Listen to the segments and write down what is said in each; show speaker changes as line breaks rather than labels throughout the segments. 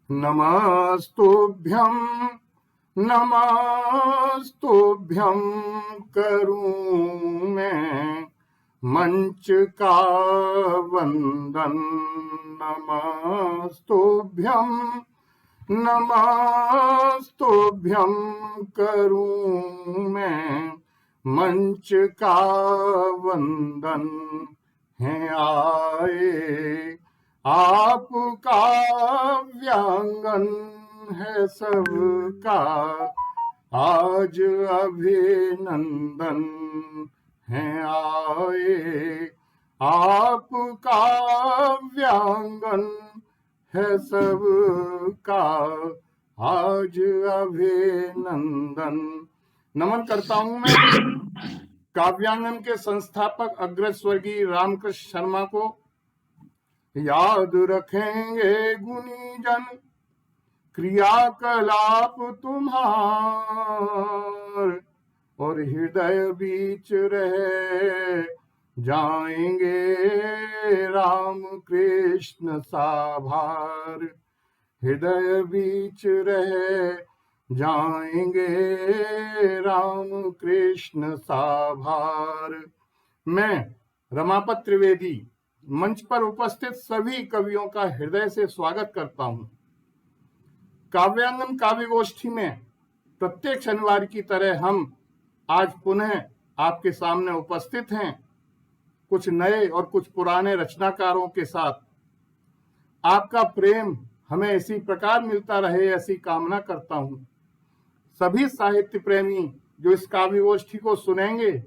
नमस्तुभ्यं नमस्तुभ्यं करूं मैं मंच का वंदन। नमस्तुभ्यं नमस्तुभ्यं करूं मैं मंच का वंदन। है आए आपका व्यांगन है सबका आज अभिनंदन। है आए आपका व्यांगन है सबका आज अभिनंदन। नमन करता हूं मैं काव्यांगन के संस्थापक अग्रज स्वर्गीय रामकृष्ण शर्मा को। याद रखेंगे गुणीजन क्रियाकलाप तुम्हार, और हृदय बीच रहे जाएंगे राम कृष्ण साभार। हृदय बीच रहे जाएंगे राम कृष्ण साभार। मैं रमापत त्रिवेदी मंच पर उपस्थित सभी कवियों का हृदय से स्वागत करता हूं। काव्यांगन काव्य गोष्ठी में प्रत्येक शनिवार की तरह हम आज पुनः आपके सामने उपस्थित हैं, कुछ नए और कुछ पुराने रचनाकारों के साथ। आपका प्रेम हमें इसी प्रकार मिलता रहे, ऐसी कामना करता हूं। सभी साहित्य प्रेमी जो इस काव्य गोष्ठी को सुनेंगे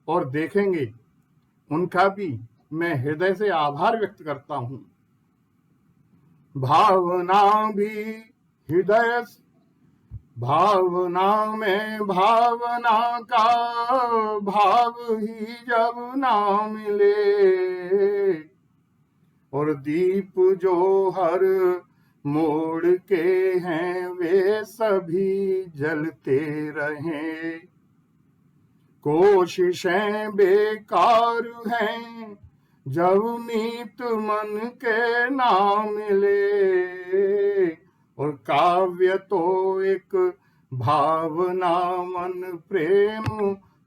और देखेंगे, उनका भी मैं हृदय से आभार व्यक्त करता हूं। भावना भी हृदय, भावना में भावना का भाव ही जब ना मिले, और दीप जो हर मोड़ के हैं वे सभी जलते रहें। कोशिशें बेकार हैं जब मीत मन के ना मिले, और काव्य तो एक भावना मन प्रेम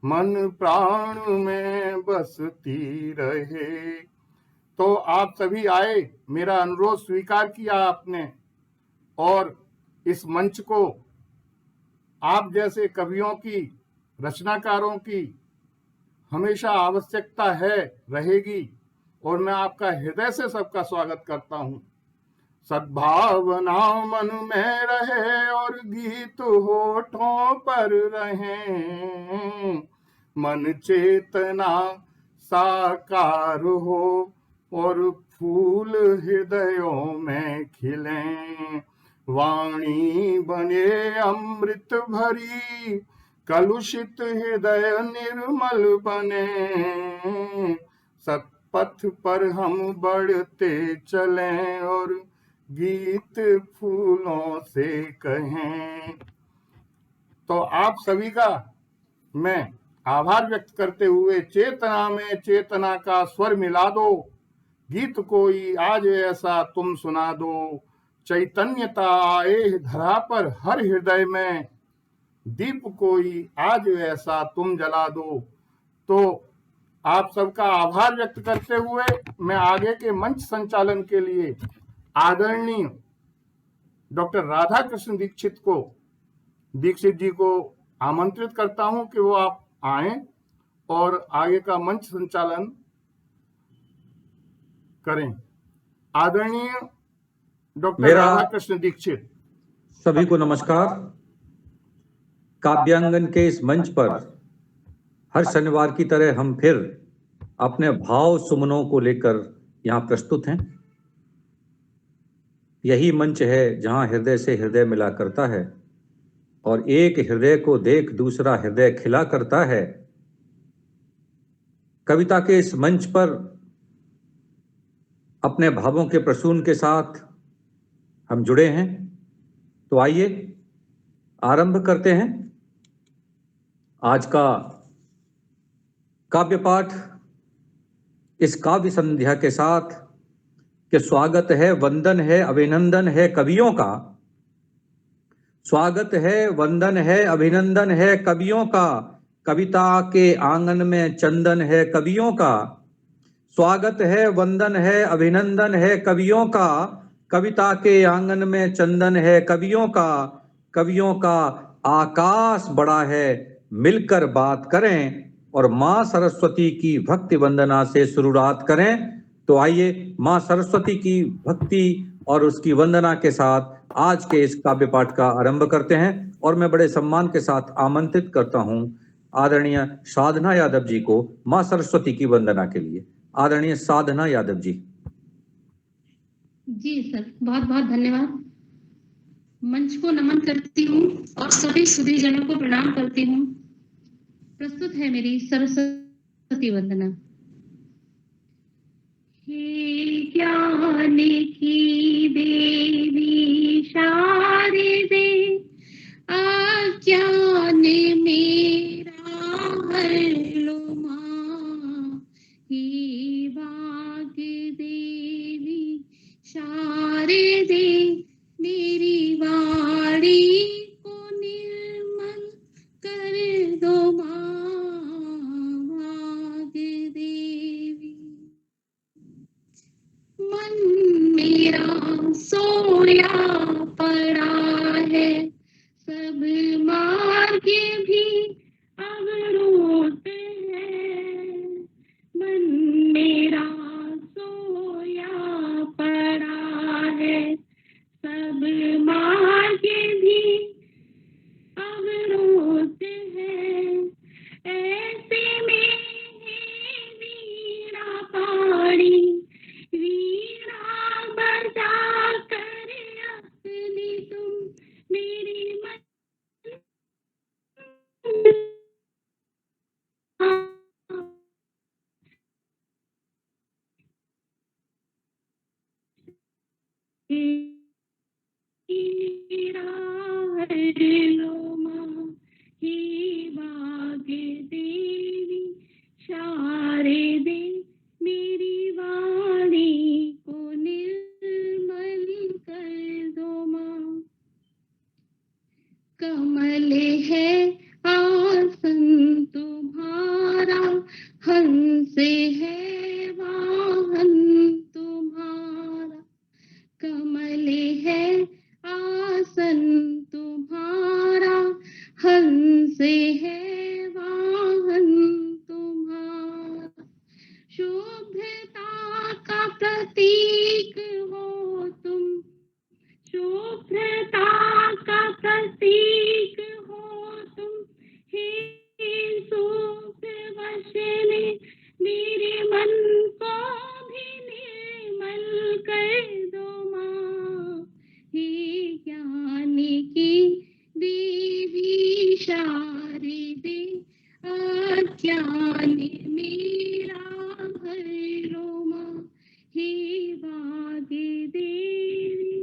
मन प्राण में बसती रहे। तो आप सभी आए, मेरा अनुरोध स्वीकार किया आपने, और इस मंच को आप जैसे कवियों की, रचनाकारों की हमेशा आवश्यकता है, रहेगी, और मैं आपका हृदय से सबका स्वागत करता हूं। सद्भावना मन में रहे और गीत होठों पर रहे, मन चेतना साकार हो और फूल हृदयों में खिले। वाणी बने अमृत भरी, कलुषित हृदय निर्मल बने। सत्पथ पर हम बढ़ते चलें और गीत फूलों से कहें। तो आप सभी का मैं आभार व्यक्त करते हुए, चेतना में चेतना का स्वर मिला दो, गीत कोई आज ऐसा तुम सुना दो। चैतन्यता आए धरा पर हर हृदय में, दीप कोई आज ऐसा तुम जला दो। तो आप सबका आभार व्यक्त करते हुए मैं आगे के मंच संचालन के लिए आदरणीय डॉक्टर राधा कृष्ण दीक्षित जी को आमंत्रित करता हूं कि वो आप आए और आगे का मंच संचालन करें। आदरणीय डॉक्टर राधा कृष्ण दीक्षित।
सभी को नमस्कार। काव्यांगन के इस मंच पर हर शनिवार की तरह हम फिर अपने भाव सुमनों को लेकर यहाँ प्रस्तुत हैं। यही मंच है जहाँ हृदय से हृदय मिला करता है, और एक हृदय को देख दूसरा हृदय खिला करता है। कविता के इस मंच पर अपने भावों के प्रसून के साथ हम जुड़े हैं। तो आइए आरंभ करते हैं आज का काव्य पाठ इस काव्य संध्या के साथ कि स्वागत है, वंदन है, अभिनंदन है कवियों का। स्वागत है, वंदन है, अभिनंदन है कवियों का। कविता के आंगन में चंदन है कवियों का। स्वागत है, वंदन है, अभिनंदन है कवियों का। कविता के आंगन में चंदन है कवियों का। कवियों का आकाश बड़ा है, मिलकर बात करें और माँ सरस्वती की भक्ति वंदना से शुरुआत करें। तो आइए माँ सरस्वती की भक्ति और उसकी वंदना के साथ आज के इस काव्य पाठ का आरंभ करते हैं। और मैं बड़े सम्मान के साथ आमंत्रित करता हूं आदरणीय साधना यादव जी को माँ सरस्वती की वंदना के लिए। आदरणीय साधना यादव जी।
जी सर, बहुत बहुत धन्यवाद। मंच को नमन करती हूँ और सभी सुधीजनों को प्रणाम करती हूँ। प्रस्तुत है मेरी सरस्वती वंदना। हे ज्ञान की देवी शारदे, अज्ञान मेरा हर लो माँ। हे वाग देवी शारदे, मेरी वाणी को निर्मल कर दो माँ। वाग देवी, मन मेरा सोया पड़ा है, सब मार्ग भी अवरुद्ध है। मन मेरा सोया पड़ा है, सब मार्ग भी अवरुद्ध है। ऐसे में है वीणा पाणी, वीणा बजा कर अपनी तुम मेरी मन लो माँ। हे वाग देवी शारदे, मेरी वाणी को निर्मल कर दो माँ। कमल है आसन तुम्हारा, हंस है वाहन तुम्हारा। कमल है आसन तुम्हारा, हंस है वाहन तुम्हारा। शुभ्रता का प्रतीक हो तुम, शुभ्रता का प्रतीक हो तुम। हे सुप्रवशने, मेरे मन को भी निर्मल कर दो माँ। हे ज्ञान की देवी शारदे, अज्ञान मेरा हर लो माँ। हे वाग देवी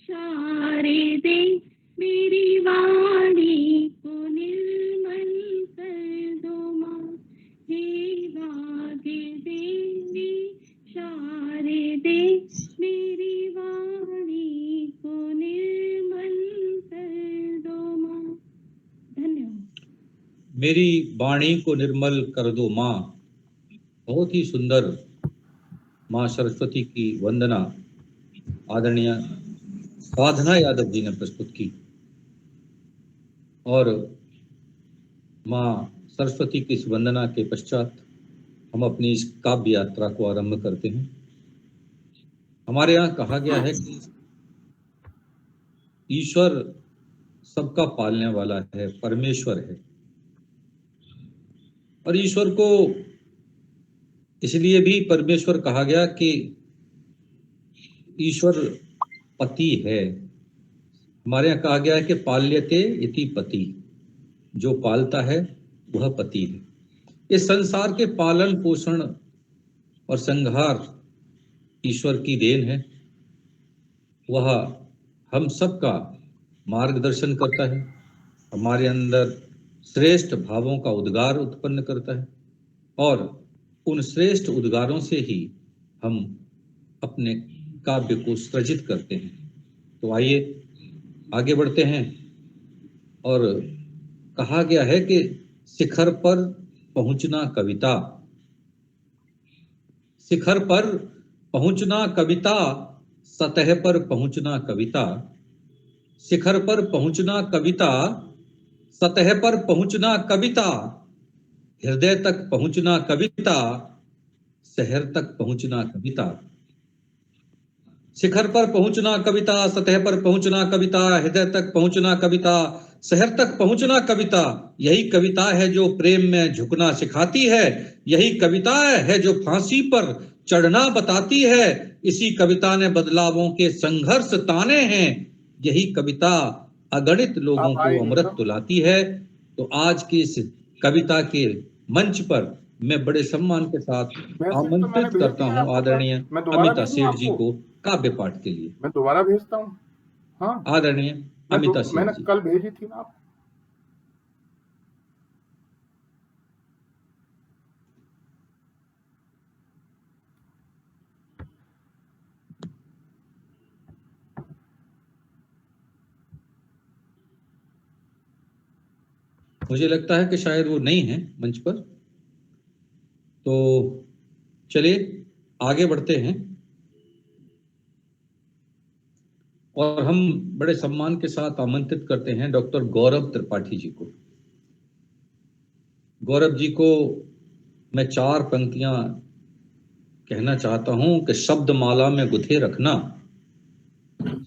शारदे, मेरी वाणी को निर्मल कर दो माँ। हे वाग देवी शारदे, मेरी वाणी को निर्मल कर दो माँ। धन्यवाद।
मेरी वाणी को निर्मल कर दो माँ। बहुत ही सुंदर माँ सरस्वती की वंदना आदरणीय साधना यादव जी ने प्रस्तुत की। और माँ सरस्वती की इस वंदना के पश्चात हम अपनी इस काव्य यात्रा को आरंभ करते हैं। हमारे यहाँ कहा गया है कि ईश्वर सबका पालने वाला है, परमेश्वर है। और ईश्वर को इसलिए भी परमेश्वर कहा गया कि ईश्वर पति है। हमारे यहाँ कहा गया है कि पाल्यते इति पति, जो पालता है वह पति है। इस संसार के पालन पोषण और संहार ईश्वर की देन है। वह हम सबका मार्गदर्शन करता है, हमारे अंदर श्रेष्ठ भावों का उद्गार उत्पन्न करता है और उन श्रेष्ठ उद्गारों से ही हम अपने काव्य को सृजित करते हैं। तो आइए आगे बढ़ते हैं। और कहा गया है कि शिखर पर पहुंचना कविता, शिखर पर पहुंचना कविता, सतह पर पहुंचना कविता, शिखर पर पहुंचना कविता, सतह पर पहुंचना कविता, हृदय तक पहुंचना कविता, शहर तक पहुंचना कविता। शिखर पर पहुंचना कविता, सतह पर पहुंचना कविता, हृदय तक पहुंचना कविता, शहर तक पहुंचना कविता। यही कविता है जो प्रेम में झुकना सिखाती है, यही कविता है जो फांसी पर चढ़ना बताती है। इसी कविता ने बदलावों के संघर्ष ताने हैं, यही कविता अगणित लोगों को अमृत तुलाती है। तो आज की इस कविता के मंच पर मैं बड़े सम्मान के साथ आमंत्रित करता हूं आदरणीय अमिता सेठ जी को काव्य पाठ के लिए।
मैं दोबारा भेजता हूँ। हाँ,
आदरणीय अमिता सेठ
मैंने
जी।
कल भेजी थी ना आप।
मुझे लगता है कि शायद वो नहीं है मंच पर, तो चलिए आगे बढ़ते हैं। और हम बड़े सम्मान के साथ आमंत्रित करते हैं डॉक्टर गौरव त्रिपाठी जी को। गौरव जी को मैं 4 पंक्तियां कहना चाहता हूं कि शब्द माला में गुथे रखना,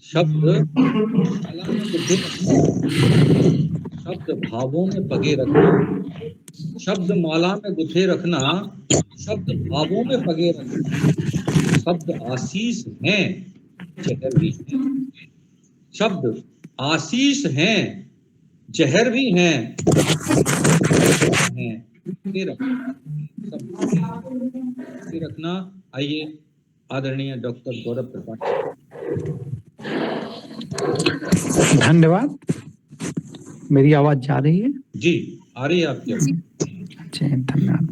शब्द माला में गुथे रखना, शब्द भावों में पगे रखना, शब्द माला में गुथे रखना, शब्द भावों में पगे रखना, शब्द आशीष हैं जहर भी हैं, शब्द आशीष हैं जहर भी हैं, रखना। आइए आदरणीय डॉक्टर गौरव त्रिपाठी।
धन्यवाद। मेरी आवाज जा रही है?
जी आ रही है आपकी।
अच्छा, धन्यवाद।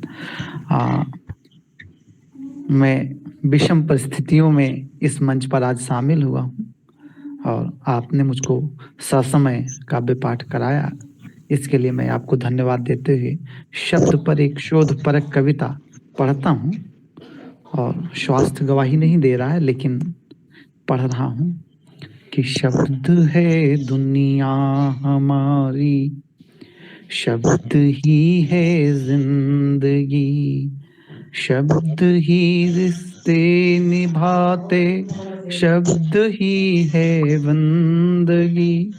मैं विषम परिस्थितियों में इस मंच पर आज शामिल हुआ हूँ और आपने मुझको ससमय काव्य पाठ कराया, इसके लिए मैं आपको धन्यवाद देते हुए शब्द पर एक शोध परक कविता पढ़ता हूँ। और स्वास्थ्य गवाही नहीं दे रहा है, लेकिन पढ़ रहा हूँ कि शब्द है दुनिया हमारी, शब्द ही है जिंदगी, शब्द ही रिश्ते निभाते, शब्द ही है बंदगी,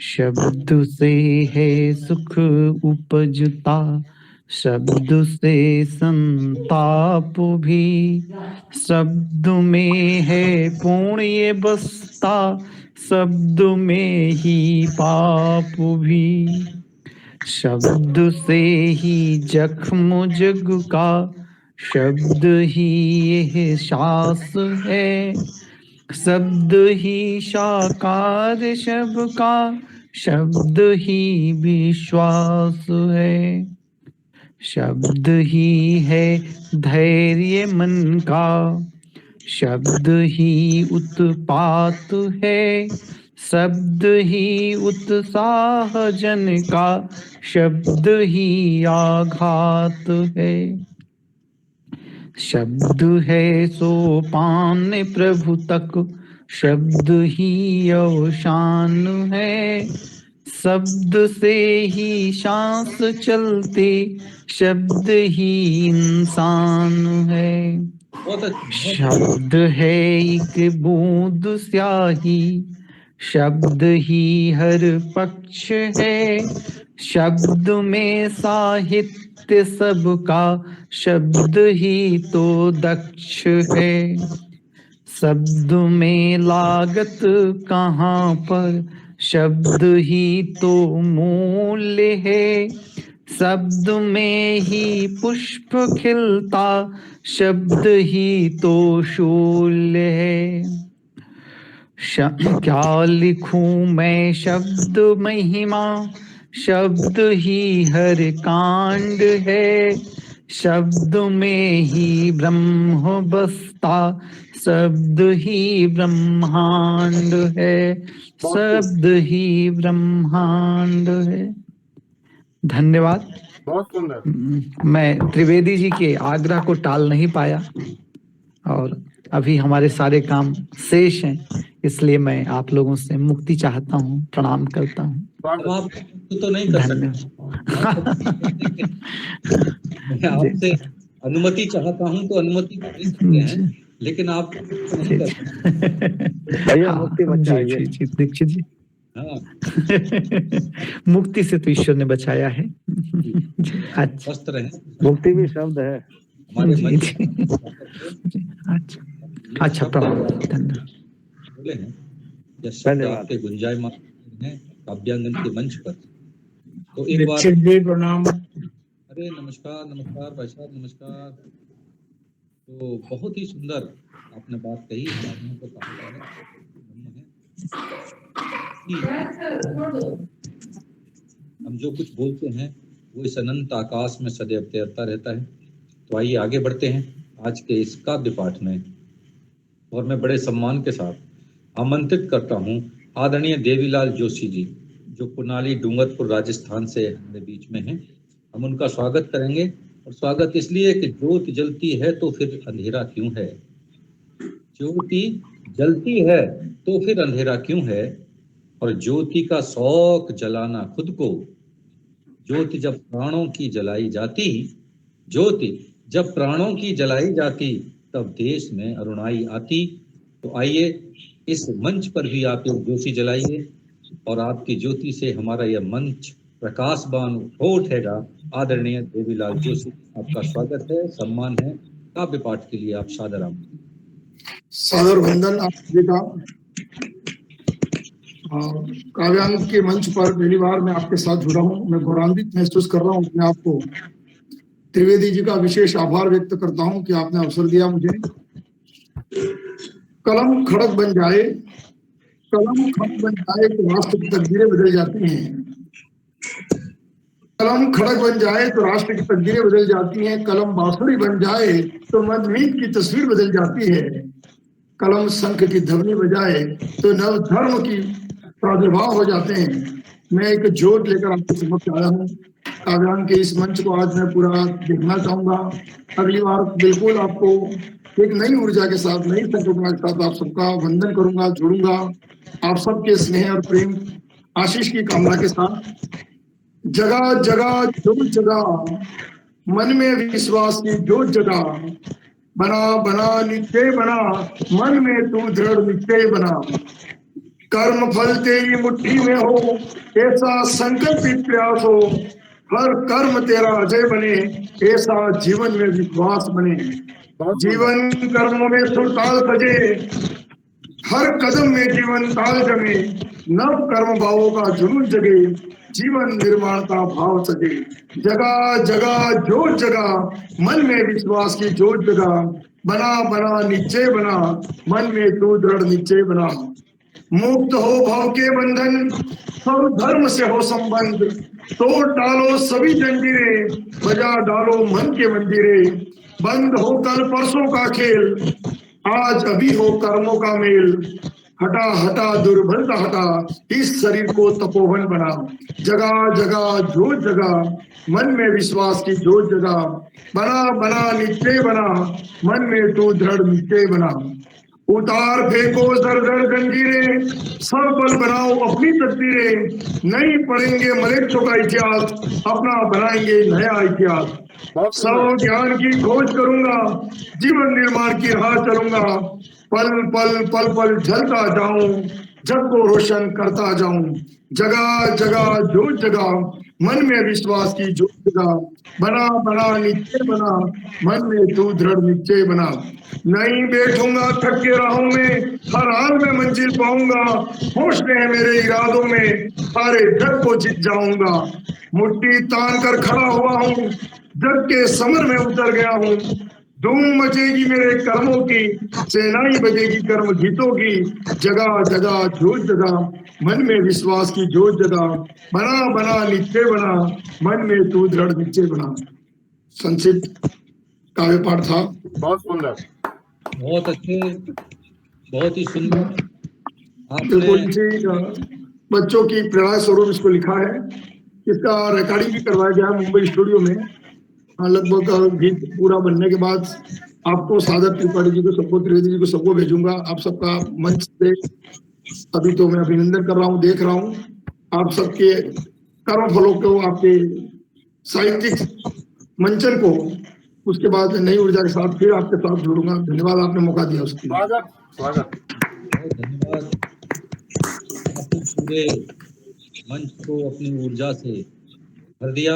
शब्द से है सुख उपजता, शब्द से संताप भी, शब्द में है पुण्य बसता, शब्द में ही पाप भी, शब्द से ही जख्म जग का, शब्द ही यह सांस है, शब्द ही साकार शब का, शब्द ही विश्वास है, शब्द ही है धैर्य मन का, शब्द ही उत्पात है, शब्द ही उत्साह जन का, शब्द ही आघात है, शब्द है सोपान प्रभु तक, शब्द ही अवसान है, शब्द से ही सांस चलते, शब्द ही इंसान है, शब्द है एक बूंद स्याही, शब्द ही हर पक्ष है, शब्द में साहित्य सबका, शब्द ही तो दक्ष है, शब्द में लागत कहाँ पर, शब्द ही तो मूल्य है, शब्द में ही पुष्प खिलता, शब्द ही तो शूल्य है, क्या लिखूं मैं शब्द महिमा, शब्द ही हर कांड है, शब्द में ही ब्रह्म बसता, शब्द ही ब्रह्मांड है, शब्द ही ब्रह्मांड है। धन्यवाद।
बहुत सुंदर।
मैं त्रिवेदी जी के आग्रह को टाल नहीं पाया और अभी हमारे सारे काम शेष हैं, इसलिए मैं आप लोगों से मुक्ति चाहता हूँ, प्रणाम करता हूँ।
अब आप तो नहीं कर सकते, मैं आपसे अनुमति चाहता हूँ तो अनुमति दे सकते हैं, लेकिन आप नहीं कर सकते।
जी दीक्षित जी,
हाँ,
मुक्ति से तो ईश्वर ने बचाया है। अच्छा,
स्वस्थ रहें।
मुक्ति भी शब्द है
हमारे
जी,
मन
जी। अच्छा धन्यवाद।
बोले हैं या शब्द आपके गुंजायमान हैं काव्यांगन के मंच पर, तो एक बार
प्रणाम।
अरे नमस्कार नमस्कार भाई साहब, नमस्कार। तो बहुत ही सुंदर आपने बात कही, साधना को कहा है हम जो कुछ बोलते हैं वो इस अनंत आकाश में सदैव तैरता रहता है। तो आइए आगे बढ़ते हैं आज के इस काव्य पाठ में, और मैं बड़े सम्मान के साथ आमंत्रित करता हूँ आदरणीय देवीलाल जोशी जी, जो पुनाली डूंगरपुर राजस्थान से हमारे बीच में हैं। हम उनका स्वागत करेंगे, और स्वागत इसलिए कि ज्योति जलती है तो फिर अंधेरा क्यों है, ज्योति जलती है तो फिर अंधेरा क्यों है, और ज्योति का शौक जलाना खुद को, ज्योति जब प्राणों की जलाई जाती, ज्योति जब प्राणों की जलाई जाती तब देश में अरुणाई आती। तो आइए इस मंच पर भी आप एक ज्योति जलाइए, और आपकी ज्योति से हमारा यह मंच प्रकाशवान हो उठेगा। आदरणीय देवीलाल जोशी, आपका स्वागत है, सम्मान है। काव्य पाठ के लिए आप सादर आमंत्रित।
सादर वंदन आप सभी का। काव्यांग के मंच पर पहली बार मैं आपके साथ जुड़ा हूँ। मैं गौरवान्वित महसूस कर रहा हूँ अपने आप को। त्रिवेदी जी का विशेष आभार व्यक्त करता हूँ कि आपने अवसर दिया मुझे। कलम खड़क बन जाए, कलम खड़क बन जाए तो राष्ट्र की तकदीरें बदल जाती हैं। कलम खड़क बन जाए तो राष्ट्र की तकदीरें बदल जाती हैं। कलम बांसुरी बन जाए तो मनमीत की तस्वीर बदल जाती है। कलम शंख की ध्वनि बजाए तो नव धर्म की प्रादुर्भाव हो जाते हैं। मैं एक जोत लेकर आपके समक्ष आया हूँ। काव्यांग के इस मंच को आज मैं पूरा देखना चाहूंगा। अगली बार बिल्कुल आपको एक नई ऊर्जा के साथ, नई संकल्पना के साथ आप सबका वंदन करूंगा, जोड़ूंगा। आप सबके स्नेह और प्रेम आशीष की कामना के साथ जगह जगह जो जगह मन में विश्वास की जो जगह, बना बना निश्चय बना मन में तू दृढ़ निश्चय बना। कर्म फल तेरी मुट्ठी में हो ऐसा संकल्पित प्रयास हो, हर कर्म तेरा अजय बने ऐसा जीवन में विश्वास बने। जीवन कर्मों में सुरताल सजे, हर कदम में जीवन ताल जमे। नव कर्म भावों का जुनून जगे, जीवन निर्माण का भाव सजे। जगह जगह जो जगह मन में विश्वास की जो जगह, बना बना निश्चय बना मन में तू दृढ़ निश्चय बना। मुक्त हो भाव के बंधन, सब धर्म से हो संबंध। तोड़ डालो सभी जंजीरें, बजा डालो मन के मंदिरें। बंद हो कल परसों का खेल, आज अभी हो कर्मों का मेल। हटा हटा दुर्बलता हटा, इस शरीर को तपोवन बना। जगह जगह जो जगह मन में विश्वास की जो जगह, बना बना निश्चय बना मन में तू दृढ़ निश्चय बना। उतार फेंको दर दर जंजीरें, सब बल बनाओ अपनी तकदीरें। नहीं पढ़ेंगे मलेच्छों का इतिहास, अपना बनाएंगे नया इतिहास। सब ज्ञान की खोज करूंगा, जीवन निर्माण की राह चलूंगा। पल पल पल पल ढलता जाऊं, जग को रोशन करता जाऊं। जगह जगह जो जगह मन में विश्वास की जो जगह, बना बना निश्चय बना मन में तू दृढ़ निश्चय बना। नहीं बैठूंगा थक के राहों में, हर हाल में मंजिल पाऊंगा। हौसले हैं मेरे इरादों में, सारे जग को जीत जाऊंगा। मुट्ठी तान कर खड़ा हुआ हूँ, जग के समर में उतर गया हूँ। धूम मचेगी मेरे कर्मों की, सेनाई बजेगी कर्म गीतों की। जगह जगह जो जगह मन में विश्वास की जो जगह, बना बना निश्चय बना मन में तू दृढ़ निश्चय बना। संक्षिप्त काव्य पाठ था।
बहुत सुंदर।
बहुत अच्छे, बहुत ही सुंदर।
बिल्कुल
आपने
इसी बच्चों की प्रेरणा स्वरूप इसको लिखा है। इसका रिकॉर्डिंग भी करवाया गया मुंबई स्टूडियो में। लगभग गीत पूरा बनने के बाद आपको, सादर त्रिपाठी जी को, सबको, त्रिवेदी जी को, सबको भेजूंगा। आप सबका मंच से अभी तो मैं अभिनंदन कर रहा हूँ, देख रहा हूँ आप सबके कर्म फलों को, आपके साहित्यिक मंचन को। उसके बाद नई ऊर्जा के साथ फिर आपके साथ जुड़ूंगा। धन्यवाद, आपने मौका दिया उसके लिए।
स्वागत स्वागत।
बहुत धन्यवाद। आपने पूरे मंच को अपनी ऊर्जा से भर दिया।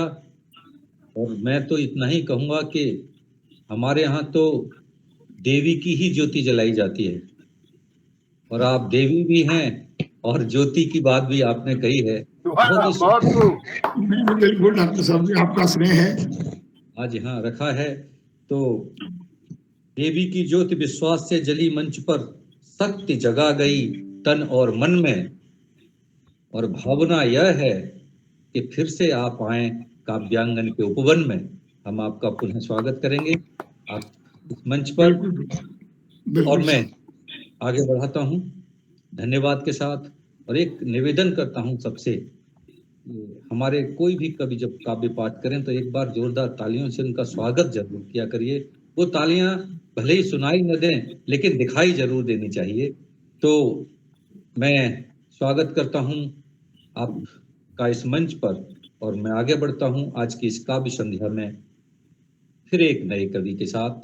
और मैं तो इतना ही कहूंगा कि हमारे यहाँ तो देवी की ही ज्योति जलाई जाती है, और आप देवी भी हैं, और ज्योति की बात भी आपने कही है।
बहुत खूब।
बिल्कुल डॉक्टर साहब जी, आपका स्नेह है।
आज यहाँ रखा है तो देवी की ज्योति विश्वास से जली मंच पर, शक्ति जगा गई तन और मन में, और भावना यह है कि फिर से आप आए काव्यांगन के उपवन में। हम आपका पुनः स्वागत करेंगे आप इस मंच पर। और मैं आगे बढ़ाता हूँ धन्यवाद के साथ, और एक निवेदन करता हूँ सबसे, हमारे कोई भी कवि जब काव्य पाठ करें तो एक बार जोरदार तालियों से उनका स्वागत जरूर किया करिए। वो तालियां भले ही सुनाई न दें, लेकिन दिखाई जरूर देनी चाहिए। तो मैं स्वागत करता हूं आपका इस मंच पर, और मैं आगे बढ़ता हूं आज की इस काव्य संध्या में फिर एक नए कवि के साथ।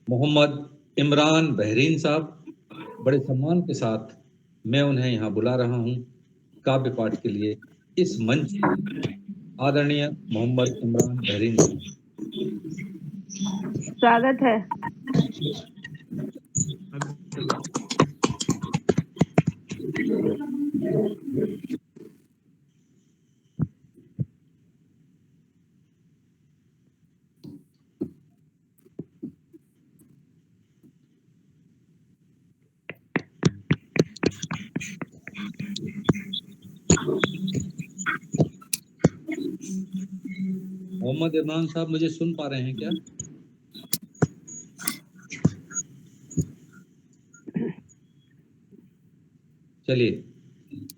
मोहम्मद इमरान बहरीन साहब, बड़े सम्मान के साथ मैं उन्हें यहाँ बुला रहा हूँ काव्य पाठ के लिए इस मंच पर। आदरणीय मोहम्मद इमरान बहरीन साहब,
स्वागत है।
मोहम्मद इमरान साहब मुझे सुन पा रहे हैं क्या? चलिए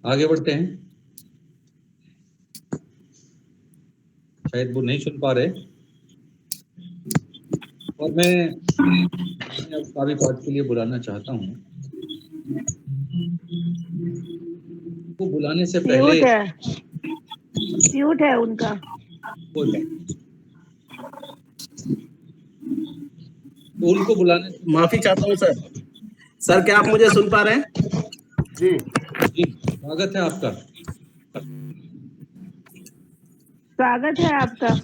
आगे बढ़ते हैं। शायद वो नहीं सुन पा रहे, और मैं अब काव्य पाठ के लिए बुलाना चाहता हूँ। वो बुलाने से पहले
म्यूट है उनका।
तो उनको बुलाने,
माफी चाहता हूँ सर। सर क्या आप मुझे सुन पा रहे हैं?
जी
जी स्वागत है आपका।
स्वागत है आपका।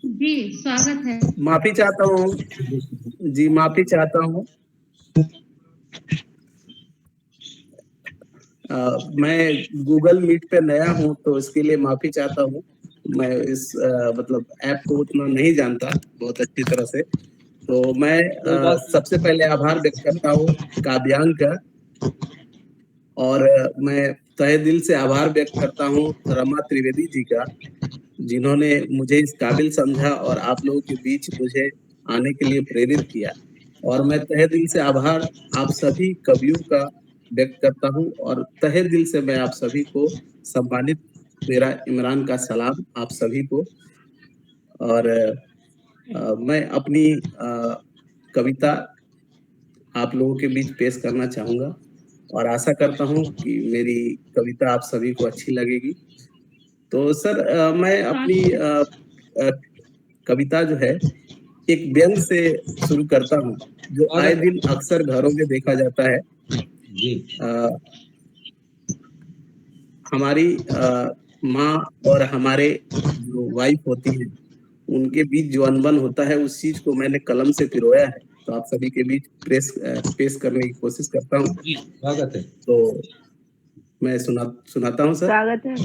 जी स्वागत है।
माफी चाहता हूँ जी, माफी चाहता हूँ। मैं गूगल मीट पे नया हूँ तो इसके लिए माफी चाहता हूँ। मैं इस मतलब ऐप को उतना नहीं जानता बहुत अच्छी तरह से। तो मैं सबसे पहले आभार व्यक्त करता हूँ काव्यांग का, और मैं तहे दिल से आभार व्यक्त करता हूँ रमा त्रिवेदी जी का, जिन्होंने मुझे इस काबिल समझा और आप लोगों के बीच मुझे आने के लिए प्रेरित किया। और मैं तहे दिल से आभार आप सभी कवियों का व्यक्त करता हूँ, और तहे दिल से मैं आप सभी को सम्मानित, मेरा इमरान का सलाम आप सभी को। और मैं अपनी कविता आप लोगों के बीच पेश करना चाहूँगा, और आशा करता हूँ कि मेरी कविता आप सभी को अच्छी लगेगी। तो सर मैं अपनी कविता जो है एक व्यंग से शुरू करता हूँ, जो आए दिन अक्सर घरों में देखा जाता है।
जी।
हमारी माँ और हमारे जो वाइफ होती है, उनके बीच जो अनबन होता है, उस चीज को मैंने कलम से पिरोया है, तो आप सभी के बीच पेश करने की कोशिश करता हूँ।
स्वागत है।
तो मैं सुनाता हूँ सर।
स्वागत है।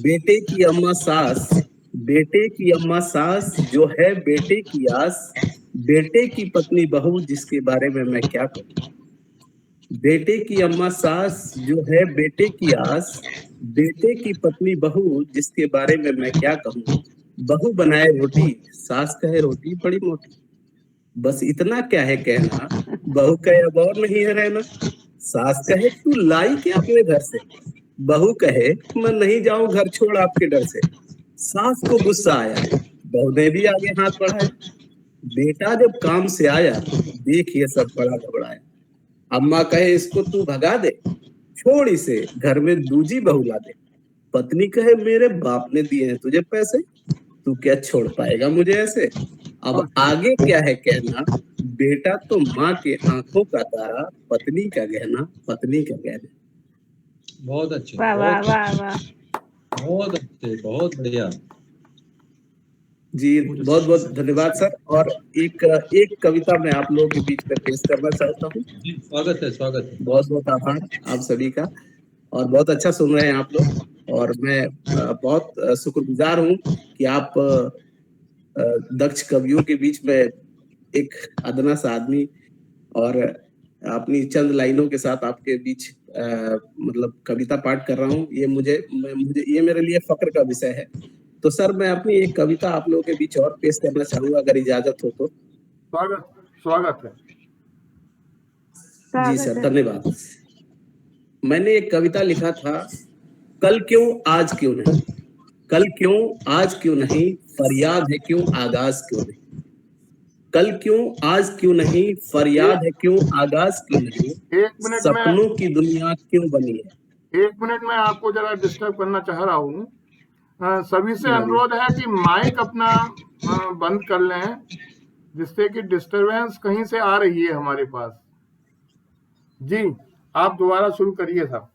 बेटे की अम्मा सास, बेटे की अम्मा सास, जो है बेटे की आस, बेटे की पत्नी बहू, जिसके बारे में मैं क्या कहूँ। बेटे की अम्मा सास, जो है बेटे की आस, बेटे की पत्नी बहू, जिसके बारे में मैं क्या कहूँ। बहू बनाए रोटी, सास कहे रोटी बड़ी मोटी। बस इतना क्या है कहना, बहू कहे अब और नहीं है रहना। सास कहे तू लाई क्या अपने घर से, बहू कहे मैं नहीं जाऊं घर छोड़ आपके डर से। सास को गुस्सा आया, बहू ने भी आगे हाथ बढ़ाया। बेटा जब काम से आया, देख ये सब बड़ा घबराया। अम्मा कहे इसको तू भगा दे, छोड़ इसे घर में दूजी बहू ला दे। पत्नी कहे मेरे बाप ने दिए हैं तुझे पैसे, तू क्या छोड़ पाएगा मुझे ऐसे। अब आगे क्या है कहना, बेटा तो माँ के आंखों का तारा, पत्नी का गहना, पत्नी का गहना।
बहुत अच्छे,
वाह वाह वाह वाह।
बहुत अच्छे, बहुत बढ़िया।
जी बहुत बहुत धन्यवाद सर। और एक कविता मैं आप लोगों के बीच में पेश करना चाहता हूँ।
जी, स्वागत है, स्वागत है।
बहुत बहुत आभार आप सभी का, और बहुत अच्छा सुन रहे हैं आप लोग। और मैं बहुत शुक्रगुजार हूँ कि आप दक्ष कवियों के बीच में एक अदना सा आदमी और अपनी चंद लाइनों के साथ आपके बीच मतलब कविता पाठ कर रहा हूँ। ये मुझे ये मेरे लिए फक्र का विषय है। तो सर मैं अपनी एक कविता आप लोगों के बीच और पेश करना चाहूंगा अगर इजाजत हो तो।
स्वागत है।
जी सर धन्यवाद। मैंने एक कविता लिखा था, कल क्यों आज क्यों नहीं, कल क्यों आज क्यों नहीं, फरियाद है क्यों आगाज क्यों नहीं। कल क्यों आज क्यों नहीं, फरियाद है क्यों आगाज क्यों नहीं।
एक मिनट में,
सपनों की दुनिया क्यों बनी है।
1 मिनट में आपको जरा डिस्टर्ब करना चाह रहा हूँ। सभी से अनुरोध है कि माइक अपना बंद कर लें, जिससे कि डिस्टरबेंस कहीं से आ रही है हमारे पास। जी आप दोबारा शुरू करिए साहब।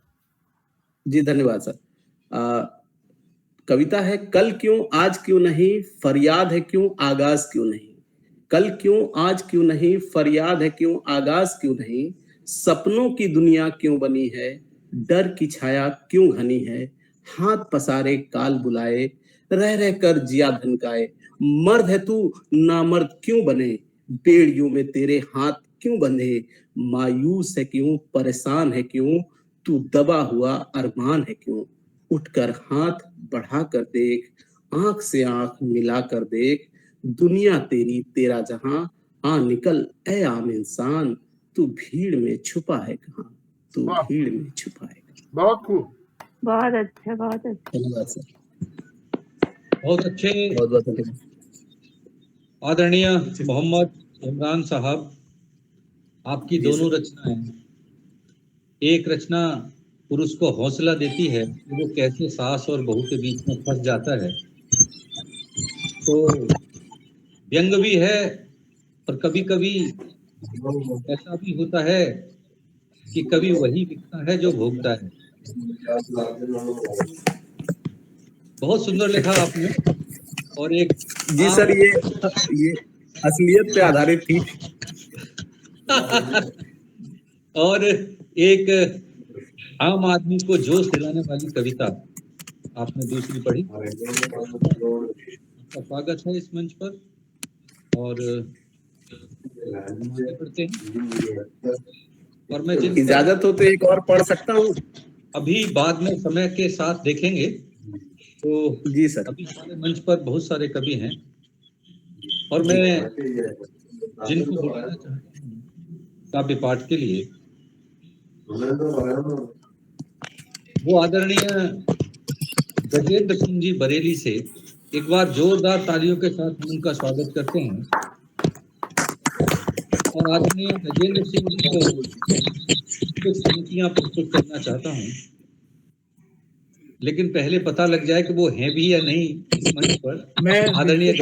जी धन्यवाद सर। कविता है, कल क्यों आज क्यों नहीं, फरियाद है क्यों आगाज क्यों नहीं। कल क्यों आज क्यों नहीं, फरियाद है क्यों आगाज क्यों नहीं। सपनों की दुनिया क्यों बनी है, डर की छाया क्यों घनी है। हाथ पसारे काल बुलाए, रह रह कर जिया धनकाए। मर्द है तू नामर्द क्यों बने, बेड़ियों में तेरे हाथ क्यों बंधे। मायूस है क्यों, परेशान है क्यों, तू दबा हुआ अरमान है क्यों। उठकर हाथ बढ़ा कर देख, आंख से आंख मिला कर देख। दुनिया तेरी तेरा जहां, आ निकल ए आम इंसान। तू भीड़ में छुपा है कहाँ, तू भीड़ में छुपा है कहाँ।
बहुत खूब,
बहुत अच्छा, बहुत अच्छा।
धन्यवाद सर।
बहुत अच्छे।
बहुत बहुत धन्यवाद।
आदरणीय मोहम्मद इमरान साहब, आपकी दोनों रचनाएं, एक रचना पुरुष को हौसला देती है कि वो कैसे सास और बहू के बीच में फंस जाता है, तो व्यंग भी है, और कभी कभी ऐसा भी होता है कि कभी वही बिकता है जो भोगता है। बहुत सुंदर लिखा आपने। और एक
जी सर ये असलियत पे आधारित थी।
और एक आम आदमी को जोश दिलाने वाली कविता आपने दूसरी पढ़ी। आपका स्वागत है इस मंच पर। और हम आगे बढ़ते हैं, और मैं
इजाजत हो तो एक और पढ़ सकता हूँ।
अभी बाद में समय के साथ देखेंगे। तो
जी सर।
अभी हमारे मंच पर बहुत सारे कवि हैं, और मैं जिनको बुलाना चाहता हूँ काव्य पाठ के लिए, वो आदरणीय गजेंद्र सिंह जी बरेली से एक बार जोरदार तालियों के साथ उनका स्वागत करते हैं। और आदरणीय गजेंद्र सिंह जी को कुछ पंक्तियां प्रस्तुत करना चाहता हूँ, लेकिन पहले पता लग जाए कि वो हैं भी या नहीं इस मंच पर।
मैं
आदरणीय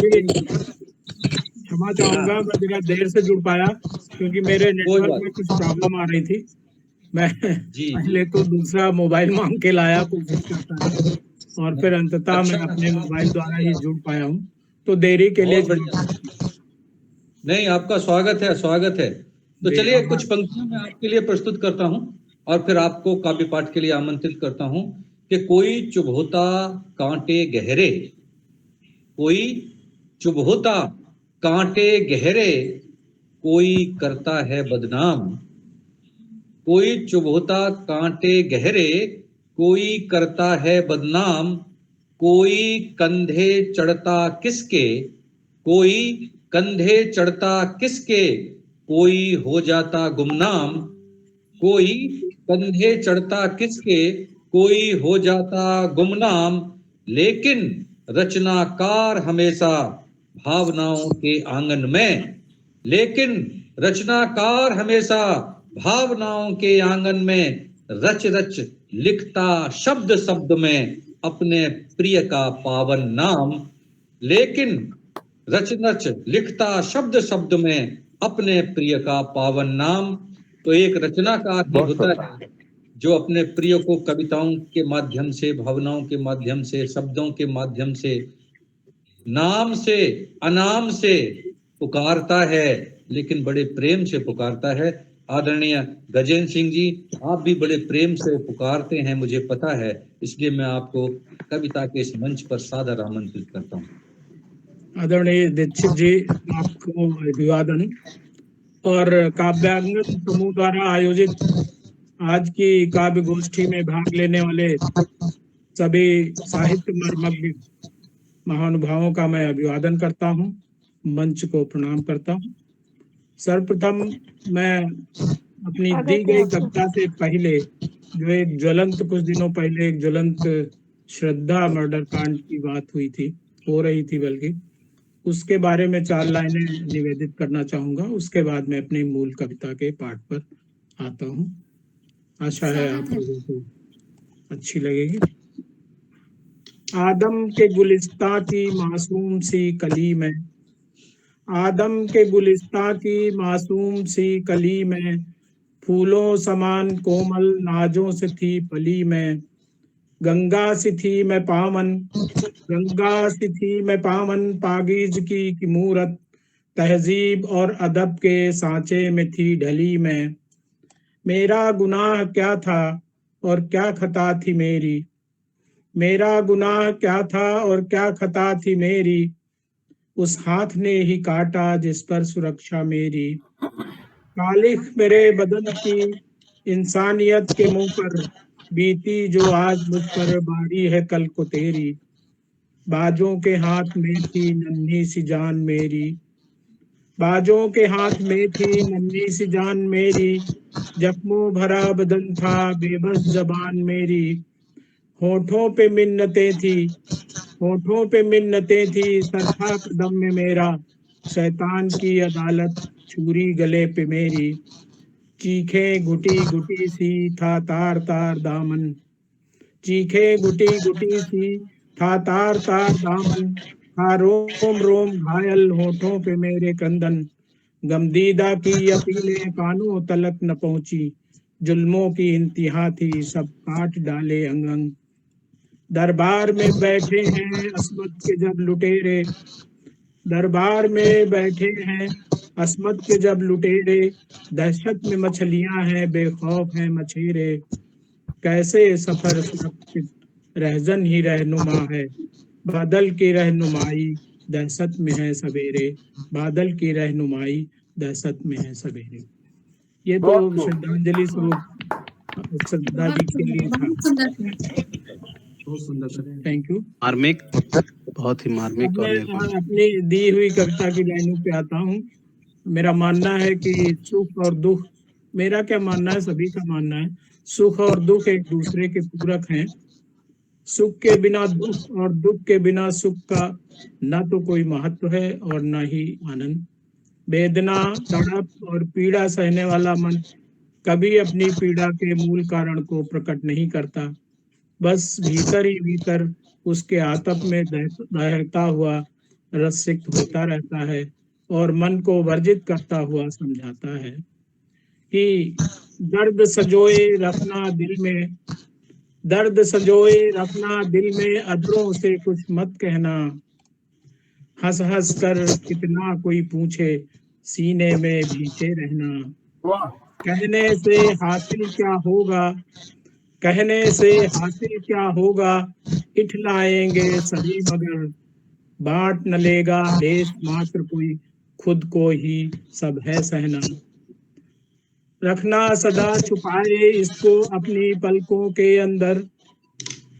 क्षमा चाहूंगा, मैं जरा देर से जुड़ पाया क्योंकि मेरे नेटवर्क में कुछ प्रॉब्लम आ रही थी। मैं पहले तो दूसरा मोबाइल मांग के लाया कोशिश करता है, और फिर अंततः मैं अपने मोबाइल द्वारा ही जुड़ पाया हूँ। तो देरी के लिए
नहीं, आपका स्वागत है, स्वागत है। तो चलिए कुछ पंक्तियां मैं आपके लिए प्रस्तुत करता हूं, और फिर आपको काव्य पाठ के लिए आमंत्रित करता हूं कि कोई चुभोता कांटे गहरे, कोई चुभोता कांटे गहरे, कोई करता है बदनाम। कोई चुभोता कांटे गहरे, कोई करता है बदनाम। कोई कंधे चढ़ता किसके, कोई कंधे चढ़ता किसके, कोई हो जाता गुमनाम, कोई कंधे चढ़ता किसके, कोई हो जाता गुमनाम, लेकिन रचनाकार हमेशा भावनाओं के आंगन में, लेकिन रचनाकार हमेशा भावनाओं के आंगन में रच रच लिखता शब्द शब्द में अपने प्रिय का पावन नाम, लेकिन रच रच लिखता शब्द शब्द में अपने प्रिय का पावन नाम। तो एक रचनाकार ही होता है जो अपने प्रिय को कविताओं के माध्यम से, भावनाओं के माध्यम से, शब्दों के माध्यम से, नाम से अनाम से पुकारता है, लेकिन बड़े प्रेम से पुकारता है। आदरणीय गजेंद्र सिंह जी, आप भी बड़े प्रेम से पुकारते हैं, मुझे पता है, इसलिए मैं आपको कविता के इस मंच पर सादर आमंत्रित करता हूँ।
आदरणीय दीक्षित जी, आपको अभिवादन। और काव्यांगन समूह द्वारा आयोजित आज की काव्य गोष्ठी में भाग लेने वाले सभी साहित्य मर्मज्ञ महानुभावों का मैं अभिवादन करता हूँ, मंच को प्रणाम करता हूँ। सर्वप्रथम मैं अपनी दी गई कविता से पहले जो एक ज्वलंत, कुछ दिनों पहले एक ज्वलंत श्रद्धा मर्डर कांड की बात हुई थी, हो रही थी बल्कि, उसके बारे में 4 लाइनें निवेदित करना चाहूंगा। उसके बाद मैं अपनी मूल कविता के पाठ पर आता हूँ। आशा है आप लोगों को अच्छी लगेगी। आदम के गुलिस्तां की मासूम सी कली में, आदम के गुलिस्तां की मासूम सी कली में, फूलों समान कोमल नाजों से थी पली में, गंगा सी थी मैं पावन, गंगा सी थी मैं पावन, पागीज की मूरत, तहजीब और अदब के सांचे में थी ढली में। मेरा गुनाह क्या था और क्या खता थी मेरी, मेरा गुनाह क्या था और क्या खता थी मेरी, उस हाथ ने ही काटा जिस पर सुरक्षा मेरी। कालिख मेरे बदन की इंसानियत के मुंह पर बीती, जो आज मुझ पर बारी है कल को तेरी। बाजों के हाथ में थी नन्ही सी जान मेरी, बाजों के हाथ में थी नन्ही सी जान मेरी, जख्मों भरा बदन था बेबस जबान मेरी। होठों पे मिन्नतें थी, होठों पे मिन्नतें थी, सर था कदम में मेरा, शैतान की अदालत छुरी गले पे मेरी। चीखे घुटी घुटी सी था तार तार दामन, चीखे घुटी घुटी सी था तार तार दामन, था रोम रोम घायल होठों पे मेरे कंदन। गमदीदा की अपीलें कानों तलक न पहुंची, जुल्मों की इंतहा थी सब काट डाले अंग अंग। दरबार में बैठे हैं अस्मत के जब लुटेरे, दरबार में बैठे हैं अस्मत के जब लुटेरे, दहशत में मछलियां हैं बेखौफ हैं मछेरे। कैसे सफर सुरक्षित रहजन ही रहनुमा है, बादल की रहनुमाई दहशत में है सवेरे, बादल की रहनुमाई दहशत में है सवेरे। ये तो श्रद्धांजलि स्वरूप श्रद्धा जी के लिए था। बहुत सुंदर, थैंक यू।
मार्मिक, बहुत ही मार्मिक। और
मैं अपनी दी हुई कविता की लाइनों पे आता हूँ। मेरा मानना है कि सुख और दुख, मेरा क्या मानना है, सभी का मानना है, सुख और दुख एक दूसरे के पूरक हैं। सुख के बिना दुख और दुख के बिना सुख का ना तो कोई महत्व है और ना ही आनंद। वेदना, तड़प और पीड़ा सहने वाला मन कभी अपनी पीड़ा के मूल कारण को प्रकट नहीं करता, बस भीतर ही भीतर उसके आतप में दहकता हुआ रससिक्त होता रहता है और मन को वर्जित करता हुआ समझाता है कि दर्द सजोए रखना दिल में, दर्द सजोए रखना दिल में, अधरों से कुछ मत कहना, हंस हंस कर कितना कोई पूछे सीने में भींचे रहना। कहने से हासिल क्या होगा, कहने से हासिल क्या होगा, इठलाएंगे सभी मगर, बांट न लेगा देश मात्र कोई, खुद को ही सब है सहना। रखना सदा छुपाए इसको अपनी पलकों के अंदर,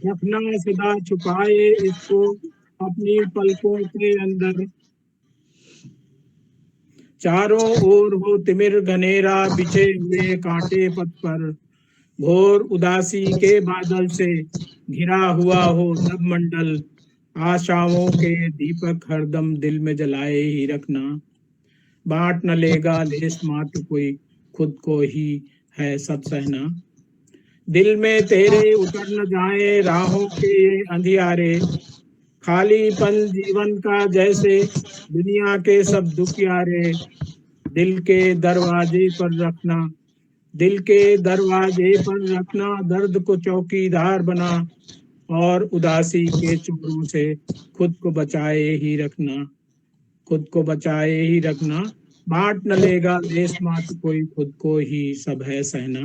रखना सदा छुपाए इसको अपनी पलकों के अंदर। चारों ओर हो तिमिर घनेरा बिछे हुए कांटे पथ पर, घोर उदासी के बादल से घिरा हुआ हो नभ मंडल। आशाओं के दीपक हरदम दिल में जलाए ही रखना, बांट न लेगा लेस मात्र कोई, खुद को ही है सब सहना। दिल में तेरे उतर न जाए राहों के ये अंधियारे, खालीपन जीवन का जैसे दुनिया के सब दुख यारे। दिल के दरवाजे पर रखना, दिल के दरवाजे पर रखना दर्द को चौकीदार बना, और उदासी के चोरों से खुद को बचाए ही रखना, खुद को बचाए ही रखना। बांट न लेगा लेस मात्र कोई, खुद को ही सब है सहना।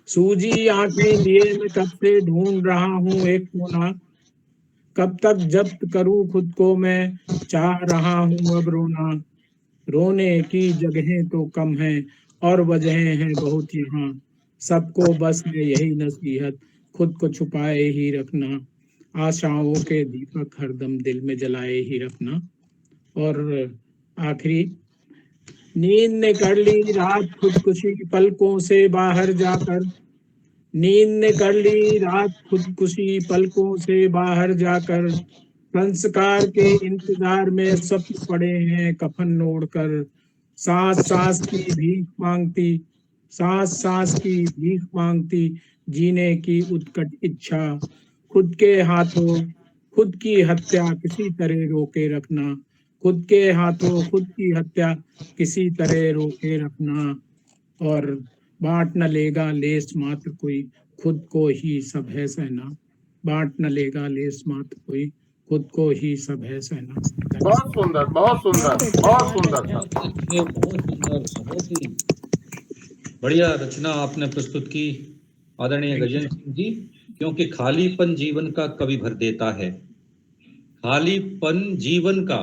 सूजी आंखें लिए मैं कब से ढूंढ रहा हूँ एक कोना, कब तक जब्त करूं खुद को मैं, चाह रहा हूँ अब रोना। रोने की जगहें तो कम हैं और वजहें हैं बहुत यहाँ, सबको बस में यही नसीहत, खुद को छुपाए ही रखना। आशाओं के दीपक हरदम दिल में जलाए ही रखना। और आखिरी, नींद ने कर ली रात खुदकुशी पलकों से बाहर जाकर, नींद ने कर ली रात खुदकुशी पलकों से बाहर जाकर। संस्कार के इंतजार में स्वप्न पड़े हैं कफन ओढ़कर, सांस सांस की भीख मांगती, सांस सांस की भीख मांगती, जीने की उत्कट इच्छा। खुद के हाथों खुद की हत्या किसी तरह रोके रखना, खुद के हाथों खुद की हत्या किसी तरह रोके रखना। और बांट न लेगा लेस मात्र कोई, खुद को ही सब है सहना। बांट न लेगा लेस मात्र कोई, खुद को ही सब है सहना।
बहुत सुंदर, बहुत सुंदर, बहुत सुंदर था।
बहुत सुंदर, बहुत ही बढ़िया रचना आपने प्रस्तुत की आदरणीय गजेंद्र सिंह जी। क्योंकि खालीपन जीवन का कवि भर देता है, खालीपन जीवन का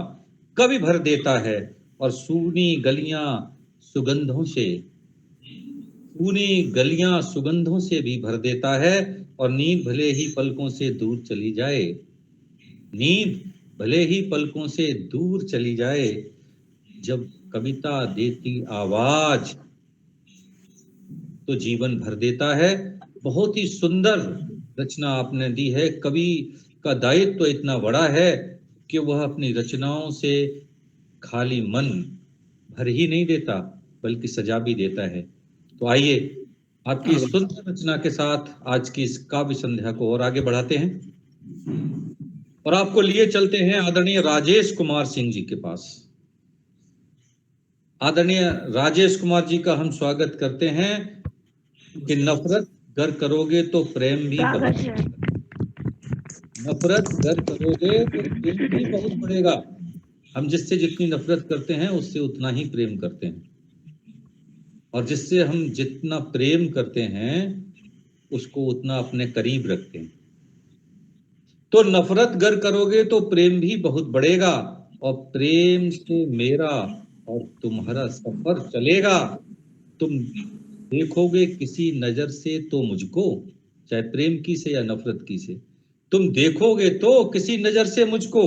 कवि भर देता है, और सूनी गलियां सुगंधों से, सूनी गलियां सुगंधों से भी भर देता है। और नींद भले ही पलकों से दूर चली जाए, नींद भले ही पलकों से दूर चली जाए, जब कविता देती आवाज तो जीवन भर देता है। बहुत ही सुंदर रचना आपने दी है। कवि का दायित्व तो इतना बड़ा है कि वह अपनी रचनाओं से खाली मन भर ही नहीं देता बल्कि सजा भी देता है। तो आइए आपकी सुंदर रचना के साथ आज की इस काव्य संध्या को और आगे बढ़ाते हैं और आपको लिए चलते हैं आदरणीय राजेश कुमार सिंह जी के पास। आदरणीय राजेश कुमार जी का हम स्वागत करते हैं कि नफरत गर करोगे तो प्रेम भी बढ़ेगा, नफरत गर करोगे तो प्रेम भी बहुत बढ़ेगा। हम जिससे जितनी नफरत करते हैं उससे उतना ही प्रेम करते हैं, और जिससे हम जितना प्रेम करते हैं उसको उतना अपने करीब रखते हैं। तो नफरत गर करोगे तो प्रेम भी बहुत बढ़ेगा, और प्रेम से मेरा और तुम्हारा सफर चलेगा। तुम देखोगे किसी नजर से तो मुझको, चाहे प्रेम की से या नफरत की से, तुम देखोगे तो किसी नजर से मुझको,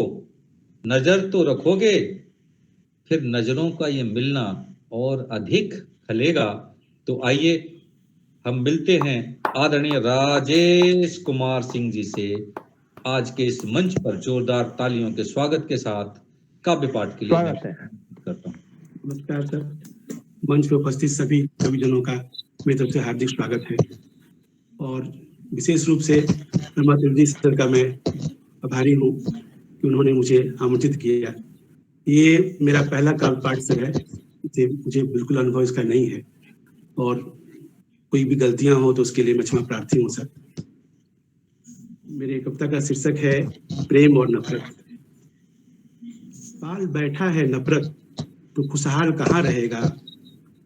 नजर तो रखोगे फिर नजरों का ये मिलना और अधिक खलेगा। तो आइए हम मिलते हैं आदरणीय राजेश कुमार सिंह जी से आज के इस मंच पर जोरदार तालियों के स्वागत के साथ काव्य पाठ के लिए करता हूँ।
नमस्कार सर, मंच पर उपस्थित सभी कविजनों का मेरी तरफ से हार्दिक स्वागत है, और विशेष रूप से रमा त्रिवेदी सर का मैं आभारी हूँ कि उन्होंने मुझे आमंत्रित किया। ये मेरा पहला काव्य पाठ सर है, मुझे बिल्कुल अनुभव इसका नहीं है, और कोई भी गलतियां हो तो उसके लिए मैं क्षमा प्रार्थी हूँ सर। मेरे कविता का शीर्षक है प्रेम और नफरत। पाल बैठा है नफरत तो खुशहाल कहाँ रहेगा,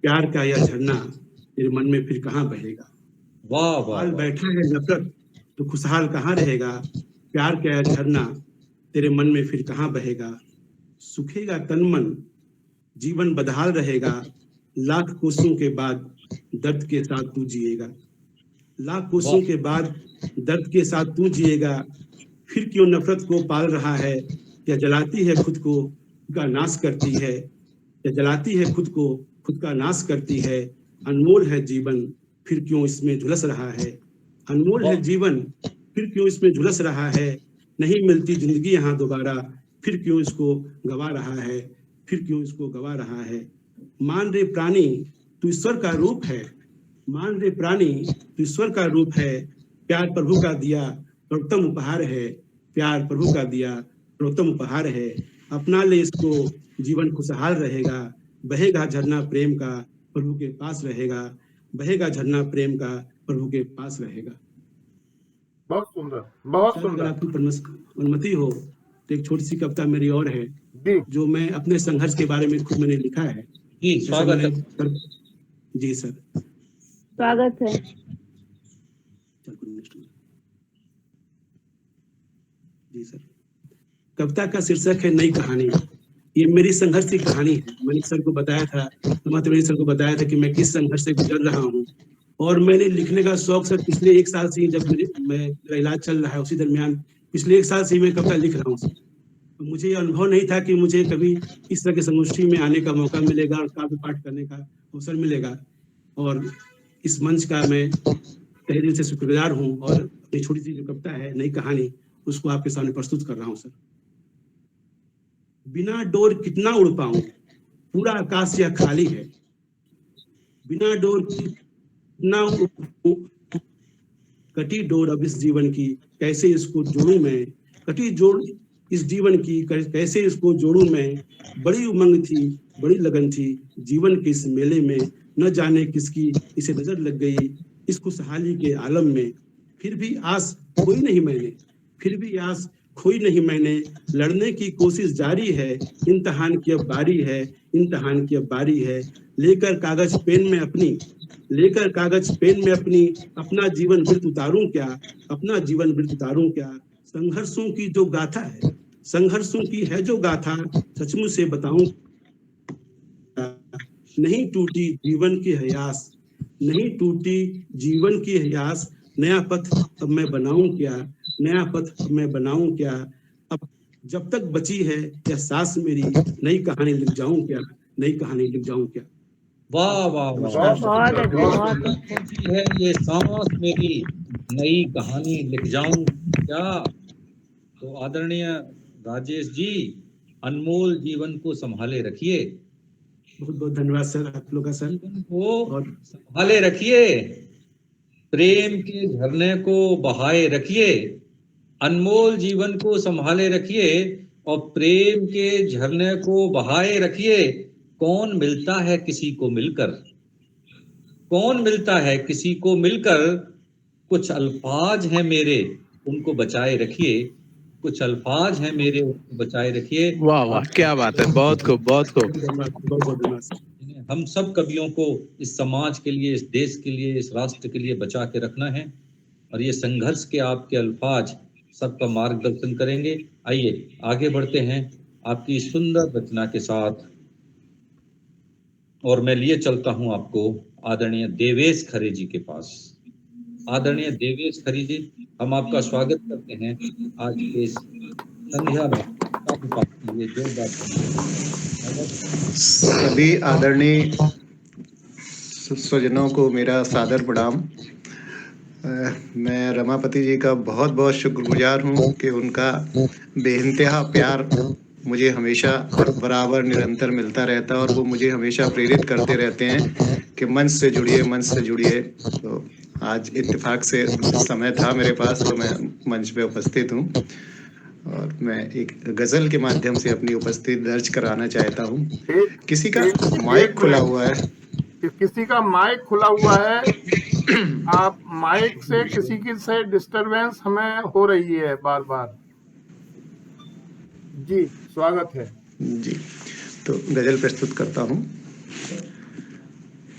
प्यार का यह झरना तेरे मन में फिर कहाँ बहेगा।
वाह वाह।
पाल बैठा है नफरत तो खुशहाल कहाँ रहेगा, प्यार का यह झरना तेरे मन में फिर कहाँ बहेगा। सूखेगा तन मन जीवन बदहाल रहेगा, लाख कोसों के बाद दर्द के साथ तू जिएगा। लाख कोसों के बाद दर्द के साथ तू जिएगा, फिर क्यों नफरत को पाल रहा है, या जलाती है खुद को, खुद का नाश करती है, या जलाती है खुद को, खुद का नाश करती है। अनमोल है जीवन, फिर क्यों इसमें झुलस रहा है, अनमोल है जीवन, फिर क्यों इसमें झुलस रहा है। नहीं मिलती जिंदगी यहाँ दोबारा, फिर क्यों इसको गवा रहा है, फिर क्यों इसको गवा रहा है। मान रे प्राणी तू ईश्वर का रूप है, मान रे प्राणी तू ईश्वर का रूप है। प्यार प्रभु का दिया सर्वोत्तम उपहार है, प्यार प्रभु का दिया सर्वोत्तम उपहार है। अपना ले इसको, जीवन खुशहाल रहेगा। बहेगा झरना प्रेम का, प्रभु के पास रहेगा। बहेगा झरना प्रेम का, प्रभु के पास रहेगा।
बहुत सुंदर, बहुत
अगर
सुंदर।
आपकी अनुमति हो तो एक छोटी सी कविता मेरी और है,
जी
जो मैं अपने संघर्ष के बारे में खुद मैंने लिखा है।
जी स्वागत है।
जी सर।
स्वागत है।
जी सर। कविता का शीर्षक है नई कहानी। ये मेरी संघर्ष की कहानी है। मैंने सर को बताया था, सर को बताया था कि मैं किस संघर्ष से गुजर रहा हूँ। और मैंने लिखने का शौक सर पिछले 1 साल से ही, जब मेरा इलाज चल रहा है उसी दरमियान पिछले 1 साल से ही मैं कविता लिख रहा हूँ सर। तो मुझे ये अनुभव नहीं था कि मुझे कभी इस तरह की संगोष्ठी में आने का मौका मिलेगा और काव्य पाठ करने का अवसर मिलेगा। और इस मंच का मैं तहे दिल से शुक्रगुजार हूँ और अपनी छोटी सी जो कविता है नई कहानी, उसको आपके सामने प्रस्तुत कर रहा हूँ सर। बिना डोर कितना उड़ पाऊं, पूरा आकाश यह खाली है। बिना डोर कितना कटी डोर अब इस जीवन की, कैसे इसको जोड़ूं मैं। कटी जोड़ इस जीवन की, कैसे इसको जोड़ूं मैं। बड़ी उमंग थी, बड़ी लगन थी जीवन के इस मेले में। न जाने किसकी इसे नजर लग गई इस खुशहाली के आलम में। फिर भी आस खोई नहीं मैंने, फिर भी आस खोई नहीं मैंने। लड़ने की कोशिश जारी है, इम्तिहान की अब बारी है, इम्तिहान की अब बारी है। लेकर कागज पेन में अपनी, लेकर कागज पेन में अपनी, अपना जीवन वृत्त उतारूं क्या, अपना जीवन वृत्त उतारूं क्या। संघर्षों की जो गाथा है, संघर्षों की है जो गाथा, सचमुच से बताऊं नहीं टूटी जीवन की हयास, नहीं टूटी जीवन की हयास। नया पथ अब मैं बनाऊं क्या, नया पथ अब मैं बनाऊं क्या। अब जब तक बची है यह सांस मेरी, नई कहानी लिख जाऊं क्या, नई कहानी लिख जाऊं क्या।
वाह वाह वाह,
बहुत अच्छे, बहुत अच्छे।
है ये सांस मेरी, नई कहानी लिख जाऊं क्या। तो आदरणीय राजेश जी, अनमोल जीवन को संभाले रखिए।
बहुत बहुत धन्यवाद सर आप लोग का सर।
को संभाले रखिए, प्रेम के झरने को बहाए रखिए। अनमोल जीवन को संभाले रखिए और प्रेम के झरने को बहाए रखिए। कौन मिलता है किसी को मिलकर, कौन मिलता है किसी को मिलकर। कुछ अल्फाज हैं मेरे, उनको बचाए रखिए। कुछ अल्फाज हैं मेरे, उनको बचाए रखिए।
वाह वाह, क्या बात है, बहुत खूब, बहुत खूब।
हम सब कवियों को इस समाज के लिए, इस देश के लिए, इस राष्ट्र के लिए बचा के रखना है। और ये संघर्ष के आपके अल्फाज सबका मार्गदर्शन करेंगे। आइए आगे बढ़ते हैं आपकी सुंदर रचना के साथ। और मैं लिए चलता हूं आपको आदरणीय देवेश खरे जी के पास। आदरणीय देवेश खरे जी, हम आपका स्वागत करते हैं आज के इस संध्या में।
सभी आदरणीय स्वजनों को मेरा सादर प्रणाम। मैं रमापति जी का बहुत बहुत शुक्रगुजार हूँ कि उनका बेइंतहा प्यार मुझे हमेशा बराबर निरंतर मिलता रहता है और वो मुझे हमेशा प्रेरित करते रहते हैं कि मंच से जुड़िए, मंच से जुड़िए। तो आज इत्तेफाक से समय था मेरे पास तो मैं मंच पे उपस्थित हूँ और मैं एक गजल के माध्यम से अपनी उपस्थिति दर्ज कराना चाहता हूँ। किसी का माइक खुला हुआ है,
किसी का माइक खुला हुआ है। आप माइक से किसी की से डिस्टरबेंस हमें हो रही है बार बार। जी स्वागत है
जी। तो गजल प्रस्तुत करता हूँ।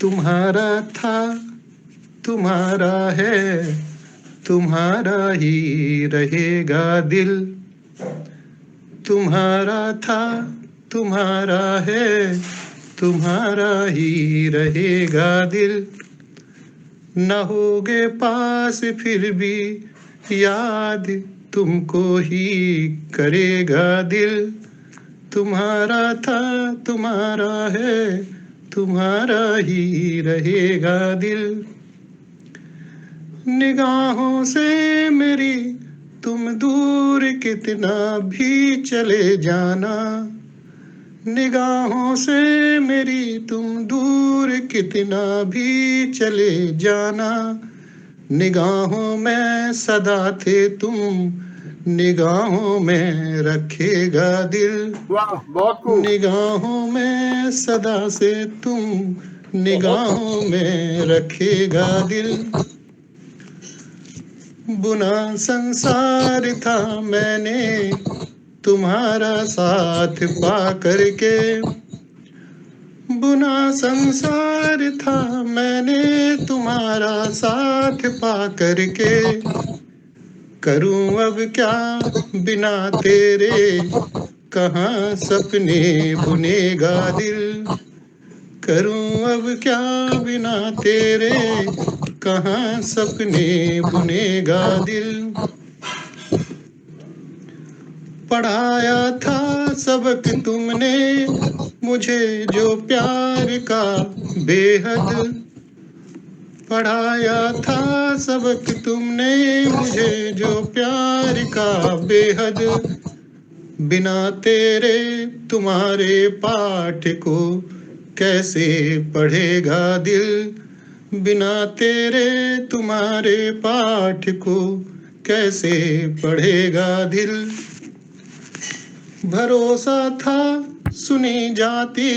तुम्हारा था, तुम्हारा है, तुम्हारा ही रहेगा दिल। तुम्हारा था, तुम्हारा है, तुम्हारा ही रहेगा दिल। न होगे पास फिर भी याद तुमको ही करेगा दिल। तुम्हारा था तुम्हारा है तुम्हारा ही रहेगा दिल। निगाहों से मेरी तुम दूर कितना भी चले जाना, निगाहों से मेरी तुम दूर कितना भी चले जाना, निगाहों में सदा थे तुम निगाहों में रखेगा दिल।
वाह, बहुत खूब।
निगाहों में सदा से तुम निगाहों में रखेगा दिल। बुना संसार था मैंने तुम्हारा साथ पा करके, बुना संसार था मैंने तुम्हारा साथ पा करके। करूं अब क्या बिना तेरे कहाँ सपने बुनेगा दिल। करूं अब क्या बिना तेरे कहाँ सपने बुनेगा दिल। पढ़ाया था सबक तुमने मुझे जो प्यार का बेहद, पढ़ाया था सबक तुमने मुझे जो प्यार का बेहद। बिना तेरे तुम्हारे पाठ को कैसे पढ़ेगा दिल। बिना तेरे तुम्हारे पाठ को कैसे पढ़ेगा दिल। भरोसा था सुनी जाती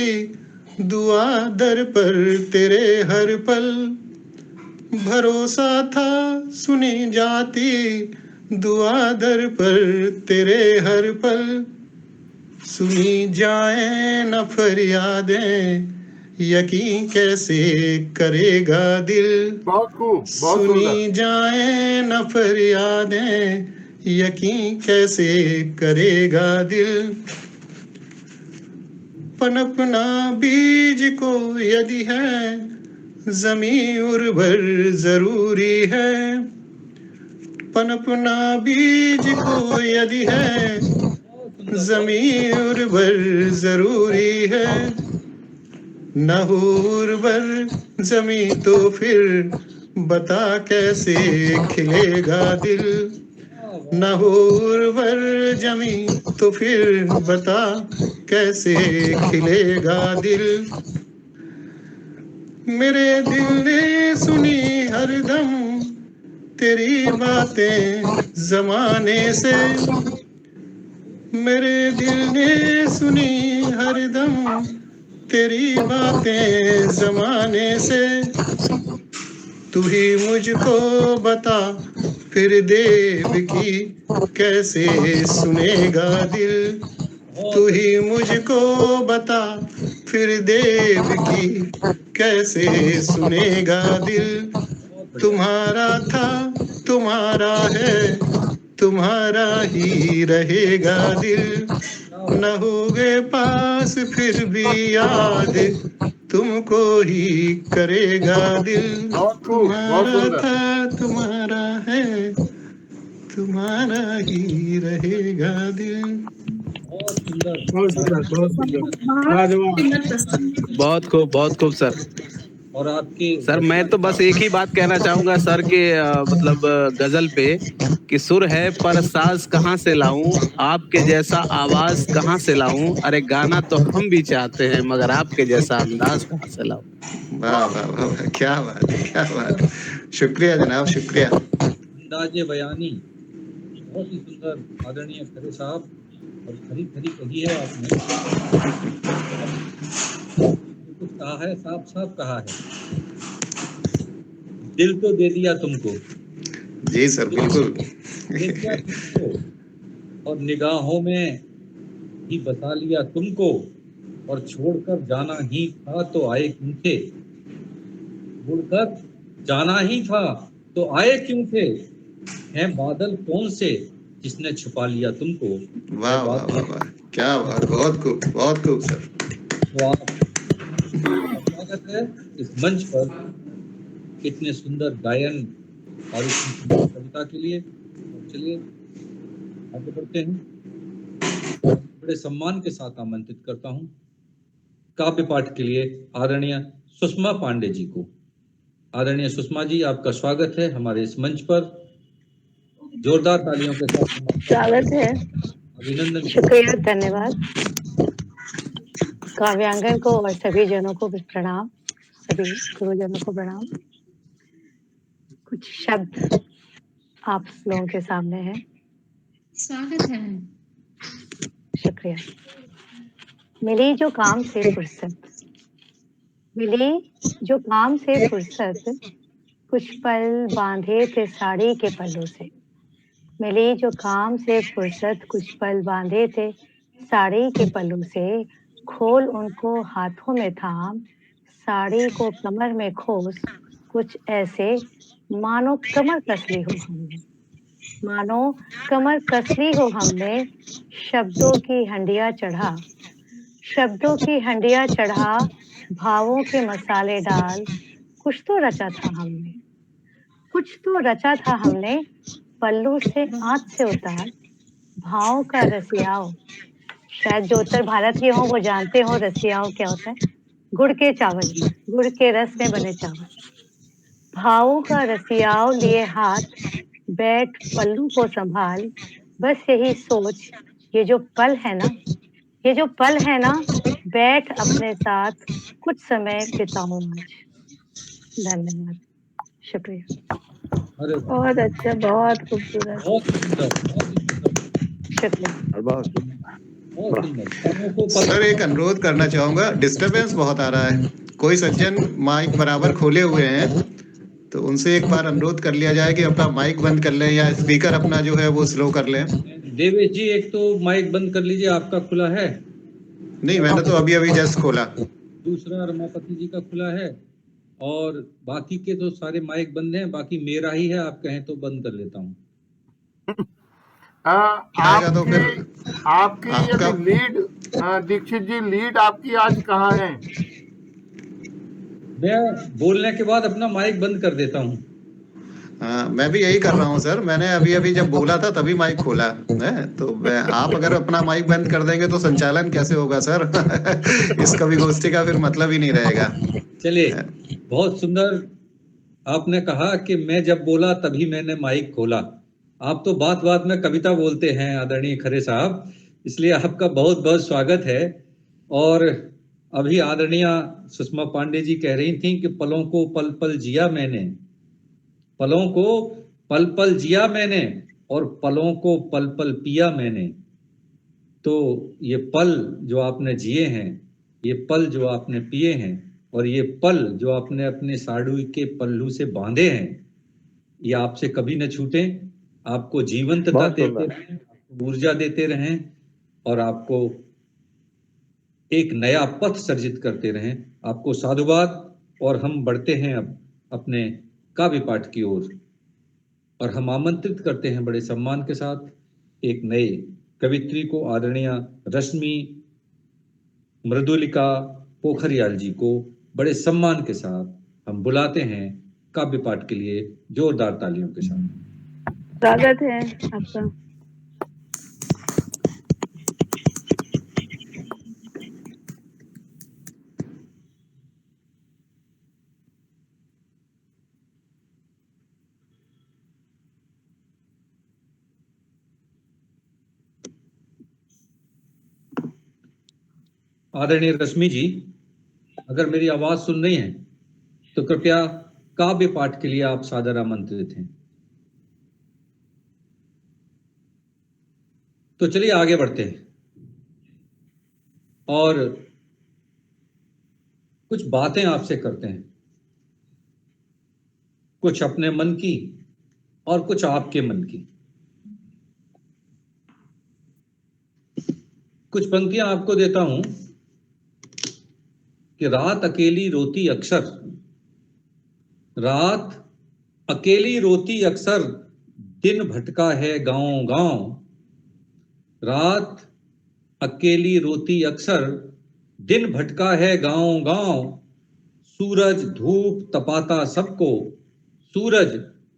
दुआ दर पर तेरे हर पल, भरोसा था सुनी जाती दुआ दर पर तेरे हर पल। सुनी जाए न फरियादें यकीन कैसे करेगा दिल।
बहुत खूब, बहुत
सुनी जाए न फरियादें यकीन कैसे करेगा दिल। पनपना बीज को यदि है जमीन उर्वर जरूरी है, पनपना बीज को यदि है जमीन उर्वर जरूरी है। न हो उर्वर जमीन तो फिर बता कैसे खिलेगा दिल। न हो उर्वर जमीन तो फिर बता कैसे खिलेगा दिल। मेरे दिल ने सुनी हरदम तेरी बातें जमाने से, मेरे दिल ने सुनी हरदम तेरी बातें जमाने से। तू ही मुझको बता फिर देव की कैसे सुनेगा दिल। तू ही मुझको बता फिर देव की कैसे सुनेगा दिल। तुम्हारा था तुम्हारा है तुम्हारा ही रहेगा दिल। न होगे पास फिर भी याद तुमको ही करेगा दिल। तुम्हारा था तुम्हारा है तुम्हारा ही रहेगा दिल।
बहुत सुंदर, बहुत सुंदर, लाजवाब।
बहुत खूब सर।
और आपकी
सर मैं तो बस एक ही बात कहना चाहूंगा सर के मतलब गजल पे कि सुर है पर साज कहाँ से लाऊं, आपके जैसा आवाज कहाँ से लाऊं। अरे गाना तो हम भी चाहते हैं मगर आपके जैसा अंदाज कहाँ से लाऊं।
वाह वाह वाह वाह, क्या बात है क्या बात है। शुक्रिया जनाब शुक्रिया।
अंदाजे बयानी बहुत ही सुंदर आदरणीय खरे साहब, और खरी खरी कही है आपने, कुछ कहा है, साफ साफ कहा है। दिल तो दे दिया तुमको।
जी सर बिल्कुल।
दे दिया तुमको और निगाहों में ही बसा लिया तुमको, और छोड़कर जाना ही था तो आए क्यों थे। छोड़कर जाना ही था तो आए क्यों थे। हैं बादल कौन से जिसने छुपा लिया तुमको।
वाह वाह वाह वाह, क्या बात, बहुत खूब सर।
तो आप स्वागत है इस मंच पर इतने सुंदर गायन और इतनी सुंदर कविता के लिए। चलिए आगे बढ़ते हैं। बड़े सम्मान के साथ आमंत्रित करता हूं काव्य पाठ के लिए आदरणीय सुषमा पांडे जी को। आदरणीय सुषमा जी, आपका स्वागत है हमारे इस मंच पर। जोरदार तालियों के साथ
स्वागत है।
अभिनंदन।
शुक्रिया, धन्यवाद। काव्यांगन को और सभी जनों को प्रणाम, सभी गुरुजनों को प्रणाम। कुछ शब्द आप लोगों के सामने है।
स्वागत है।
शुक्रिया। मिली जो काम से फुर्सत, मिली जो काम से फुर्सत, कुछ पल बांधे थे साड़ी के पल्लू से। मिली जो काम से फुर्सत, कुछ पल बांधे थे साड़ी के पल्लू से, खोल उनको हाथों में थाम, साड़ी को कमर में खोस, कुछ ऐसे मानो कमर कस ली हो हमने, मानो कमर कस ली हो हमने। शब्दों की हंडिया चढ़ा, शब्दों की हंडिया चढ़ा, भावों के मसाले डाल, कुछ तो रचा था हमने, कुछ तो रचा था हमने। पल्लू से आंच से उतार, भाव का रसियाओ। शायद जो उत्तर भारत के हों वो जानते हो रसियाओ क्या होता है। गुड़ के चावल, गुड़ के रस में बने चावल। भावों का रसियाओ लिए हाथ, बैठ पल्लू को संभाल, बस यही सोच, ये जो पल है ना, ये जो पल है ना, बैठ अपने साथ कुछ समय बिताऊं आज। धन्यवाद, शुक्रिया।
बहुत अच्छा, बहुत खूबसूरत।
शुक्रिया।
सर एक अनुरोध करना चाहूंगा, डिस्टरबेंस बहुत आ रहा है। कोई सज्जन माइक बराबर खोले हुए हैं तो उनसे एक बार अनुरोध कर लिया जाए कि अपना माइक बंद कर लें या स्पीकर अपना जो है वो स्लो कर लें।
देवेश जी, एक तो माइक बंद कर लीजिए, आपका खुला है?
नहीं, मैंने तो अभी अभी जस्ट खोला।
दूसरा रमापति जी का खुला है और बाकी के तो सारे माइक बंद हैं, बाकी मेरा ही है। आप कहें तो बंद कर लेता हूँ।
तो फिर
आपकी लीड दीक्षित जी, लीड आपकी आज कहाँ है?
मैं बोलने के बाद अपना माइक बंद कर देता हूँ।
मैं भी यही कर रहा हूँ सर। मैंने अभी अभी जब बोला था तभी माइक खोला है, तो आप अगर अपना माइक बंद कर देंगे तो संचालन कैसे होगा सर? इस कवि गोष्ठी का फिर मतलब ही नहीं रहेगा।
चलिए, बहुत सुंदर आपने कहा कि मैं जब बोला तभी मैंने माइक खोला। आप तो बात बात में कविता बोलते हैं आदरणीय खरे साहब, इसलिए आपका बहुत बहुत स्वागत है। और अभी आदरणीय सुषमा पांडे जी कह रही थी कि पलों को पल पल जिया मैंने, पलों को पल पल जिया मैंने और पलों को पल पल पिया मैंने। तो ये पल जो आपने जिए हैं, ये पल जो आपने पिए हैं और ये पल जो आपने अपने साड़ी के पल्लू से बांधे हैं, ये आपसे कभी न छूटे। आपको जीवंतता देते रहें, ऊर्जा देते रहें और आपको एक नया पथ सर्जित करते रहें। आपको साधुवाद। और हम बढ़ते हैं अब अपने काव्य पाठ की ओर और हम आमंत्रित करते हैं बड़े सम्मान के साथ एक नए कवित्री को, आदरणीय रश्मि मृदुलिका पोखरियाल जी को बड़े सम्मान के साथ हम बुलाते हैं काव्य पाठ के लिए जोरदार तालियों के साथ।
स्वागत है आपका।
आदरणीय रश्मि जी, अगर मेरी आवाज सुन रही हैं तो कृपया काव्य पाठ के लिए आप सादर आमंत्रित हैं। तो चलिए आगे बढ़ते हैं और कुछ बातें आपसे करते हैं, कुछ अपने मन की और कुछ आपके मन की। कुछ पंक्तियां आपको देता हूं कि रात अकेली रोती अक्सर, रात अकेली रोती अक्सर, दिन भटका है गांव गांव। रात अकेली रोती अक्सर, दिन भटका है गांव गांव। सूरज धूप तपाता सबको, सूरज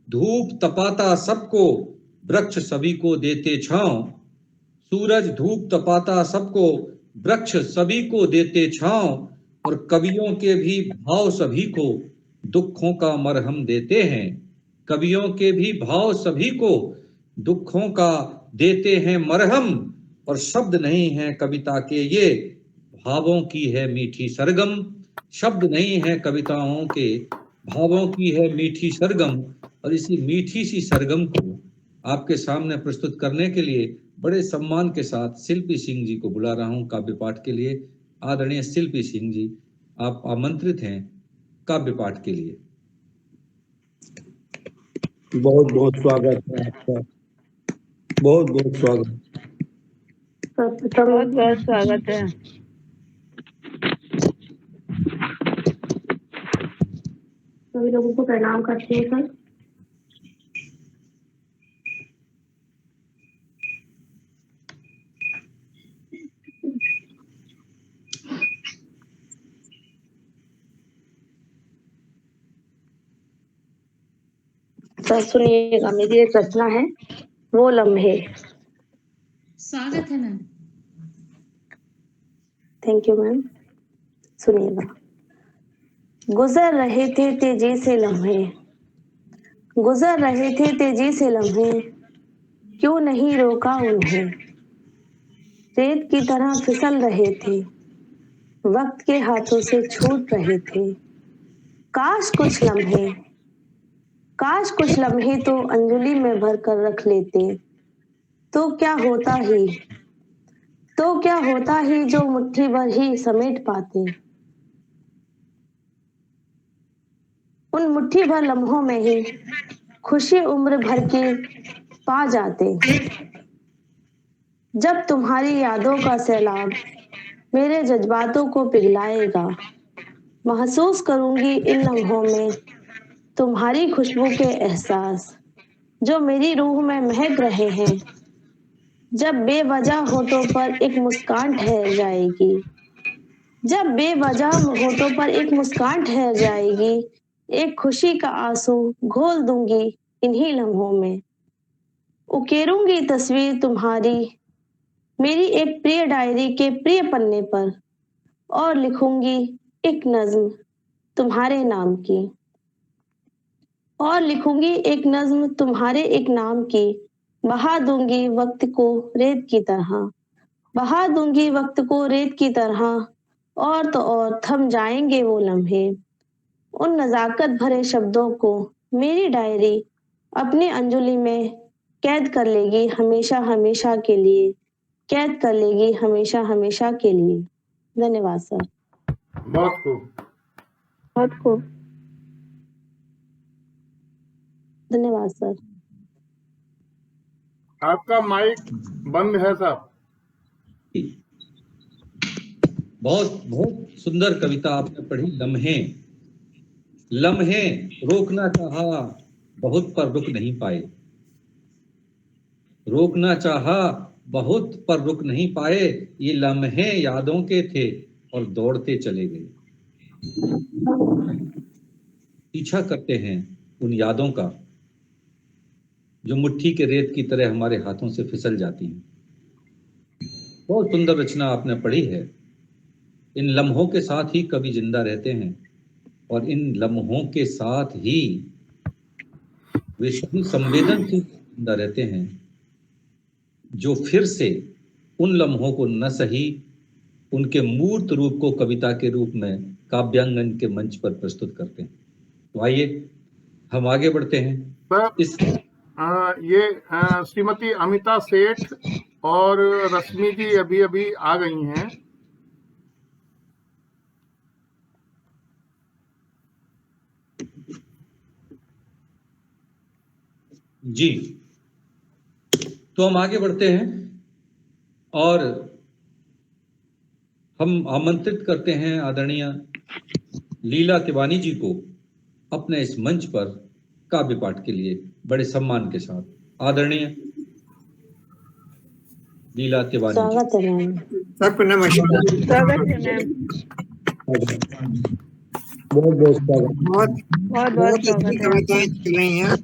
धूप तपाता सबको, वृक्ष सभी को देते छांव। सूरज धूप तपाता सबको, वृक्ष सभी को देते छांव। और कवियों के भी भाव सभी को दुखों का मरहम देते हैं। कवियों के भी भाव सभी को दुखों का देते हैं मरहम। और शब्द नहीं है कविता के ये, भावों की है मीठी सरगम। शब्द नहीं है कविताओं के, भावों की है मीठी सरगम। और इसी मीठी सी सरगम को आपके सामने प्रस्तुत करने के लिए बड़े सम्मान के साथ शिल्पी सिंह जी को बुला रहा हूं काव्य पाठ के लिए। आदरणीय शिल्पी सिंह जी, आप आमंत्रित हैं काव्य पाठ के लिए।
बहुत बहुत स्वागत है आपका, बहुत बहुत स्वागत।
बहुत बहुत स्वागत है। सभी लोगों को प्रणाम करते हैं सर। सर सुनिएगा, मेरी एक रचना है, वो लम्हे।
स्वागत है मैम।
Thank you ma'am. सुनिएगा। गुजर रहे थे तेजी से लम्हे, गुजर रहे थे तेजी से लम्हे, क्यों नहीं रोका उन्हें। रेत की तरह फिसल रहे थे, वक्त के हाथों से छूट रहे थे। काश कुछ लम्हे, काश कुछ लम्हे तो अंजलि में भर कर रख लेते, तो क्या होता ही, तो क्या होता ही जो मुट्ठी भर ही समेट पाते। उन मुट्ठी भर लम्हों में ही खुशी उम्र भर की पा जाते। जब तुम्हारी यादों का सैलाब मेरे जज्बातों को पिघलाएगा, महसूस करूंगी इन लम्हों में तुम्हारी खुशबू के एहसास जो मेरी रूह में महक रहे हैं। जब बेवजह होठों पर एक मुस्कान ठहर जाएगी, जब बेवजह होठों पर एक मुस्कान ठहर जाएगी, एक खुशी का आंसू घोल दूंगी इन्हीं लम्हों में। उकेरूंगी तस्वीर तुम्हारी मेरी एक प्रिय डायरी के प्रिय पन्ने पर, और लिखूंगी एक नज्म तुम्हारे नाम की, और लिखूंगी एक नज्म तुम्हारे एक नाम की। बहा दूंगी वक्त को रेत की तरह, बहा दूंगी वक्त को रेत की तरह, और तो और थम जाएंगे वो लम्हे। उन नजाकत भरे शब्दों को मेरी डायरी अपनी अंजलि में कैद कर लेगी हमेशा हमेशा के लिए, कैद कर लेगी हमेशा हमेशा के लिए। धन्यवाद सर।
बहुत खूब,
बहुत खूब, धन्यवाद सर।
आपका माइक बंद है साहब।
बहुत बहुत सुंदर कविता आपने पढ़ी, लम्हे। लम्हे रोकना चाहा बहुत पर रुक नहीं पाए, रोकना चाहा बहुत पर रुक नहीं पाए। ये लम्हे यादों के थे और दौड़ते चले गए। पीछा करते हैं उन यादों का जो मुट्ठी के रेत की तरह हमारे हाथों से फिसल जाती हैं। बहुत सुंदर रचना आपने पढ़ी है। इन लम्हों के साथ ही कवि जिंदा रहते हैं, और इन लम्हों के साथ ही वे सभी संवेदनशील जिंदा रहते हैं जो फिर से उन लम्हों को न सही उनके मूर्त रूप को कविता के रूप में काव्यांगन के मंच पर प्रस्तुत करते हैं। तो आइए हम आगे बढ़ते हैं। इस
ये श्रीमती अमिता सेठ और रश्मि जी अभी अभी आ गई हैं।
जी, तो हम आगे बढ़ते हैं और हम आमंत्रित करते हैं आदरणीय लीला तिवारी जी को अपने इस मंच पर काव्य पाठ के लिए बड़े सम्मान के साथ। आदरणीय लीला तिवारी।
स्वागत है मैम।
सबको नमस्कार।
स्वागत है मैम।
बहुत बहुत स्वागत।
बहुत
बहुत
बहुत
बहुत
अच्छी
स्वागत है आपका।
कविताएं चल रही हैं।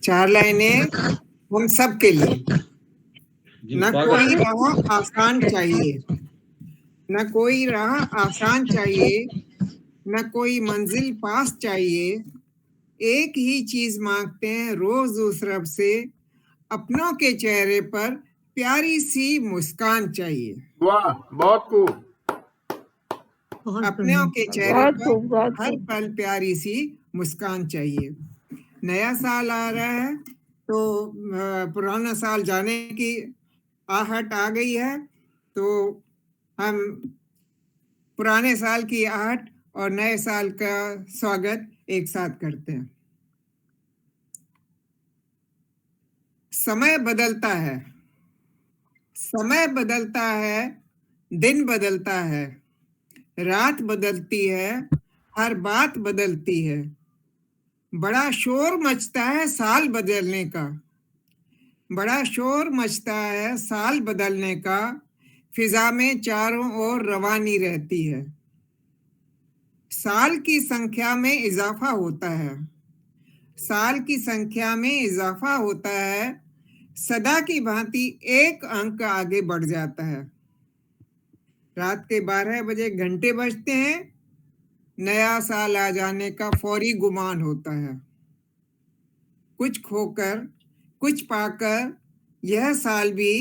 चार लाइनें हम सब के लिए। न कोई राह आसान चाहिए, न कोई राह आसान चाहिए, न कोई मंजिल पास चाहिए, एक ही चीज मांगते हैं रोज उस रब से, अपनों के चेहरे पर प्यारी सी मुस्कान चाहिए।
वाह, बहुत खूब।
अपनों के चेहरे
बहुत
पर
खूब, बहुत
हर
खूब।
पल प्यारी सी मुस्कान चाहिए। नया साल आ रहा है तो पुराना साल जाने की आहट आ गई है, तो हम पुराने साल की आहट और नए साल का स्वागत एक साथ करते हैं। समय बदलता है, समय बदलता है, दिन बदलता है, रात बदलती है, हर बात बदलती है, बड़ा शोर मचता है साल बदलने का, बड़ा शोर मचता है साल बदलने का, फिजा में चारों ओर रवानी रहती है, साल की संख्या में इजाफा होता है, साल की संख्या में इजाफा होता है, सदा की भांति एक अंक आगे बढ़ जाता है, रात के 12 बजे घंटे बजते हैं, नया साल आ जाने का फौरी गुमान होता है, कुछ खोकर कुछ पाकर यह साल भी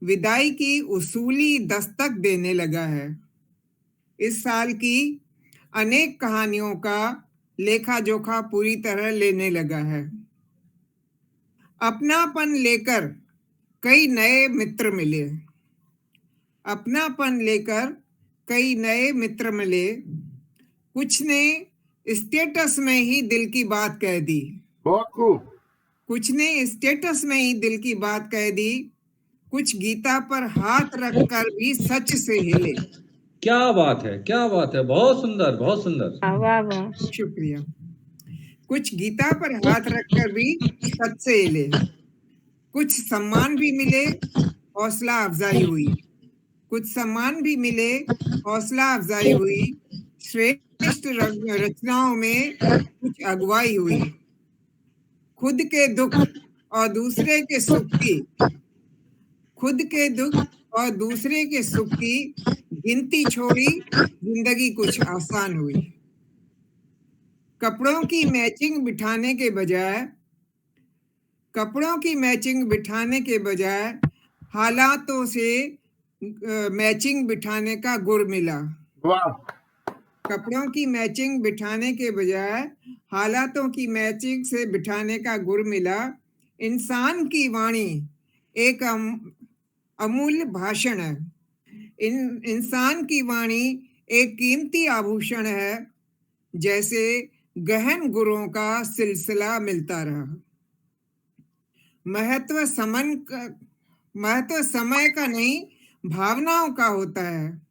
विदाई की उसूली दस्तक देने लगा है, इस साल की अनेक कहानियों का लेखा जोखा पूरी तरह लेने लगा है, अपनापन लेकर कई नए मित्र मिले, अपनापन लेकर कई नए मित्र मिले, कुछ ने स्टेटस में ही दिल की बात कह दी,
बहुत खूब।
कुछ ने स्टेटस में ही दिल की बात कह दी, कुछ गीता पर हाथ रखकर भी सच से हिले।
क्या बात है, क्या बात है, बहुत सुंदर, बहुत सुंदर।
वाह वाह।
शुक्रिया। कुछ गीता पर हाथ रखकर भी सच से हिले, कुछ सम्मान भी मिले, हौसला अफजाई हुई, कुछ सम्मान भी मिले, हौसला अफजाई हुई, श्रेष्ठ रचनाओं में कुछ अगुवाई हुई, खुद के दुख और दूसरे के सुख की, खुद के दुख और दूसरे के सुख की गिनती छोड़ी, जिंदगी कुछ आसान हुई, कपड़ों की मैचिंग बिठाने के बजाय, कपड़ों की मैचिंग बिठाने के बजाय हालातों से मैचिंग बिठाने का गुर मिला।
वाह।
कपड़ों की मैचिंग बिठाने के बजाय हालातों की मैचिंग से बिठाने का गुर मिला, इंसान की वाणी एक अमूल्य भाषण है, इंसान की वाणी एक कीमती आभूषण है, जैसे गहन गुरों का सिलसिला मिलता रहा, महत्व समय का नहीं भावनाओं का होता है,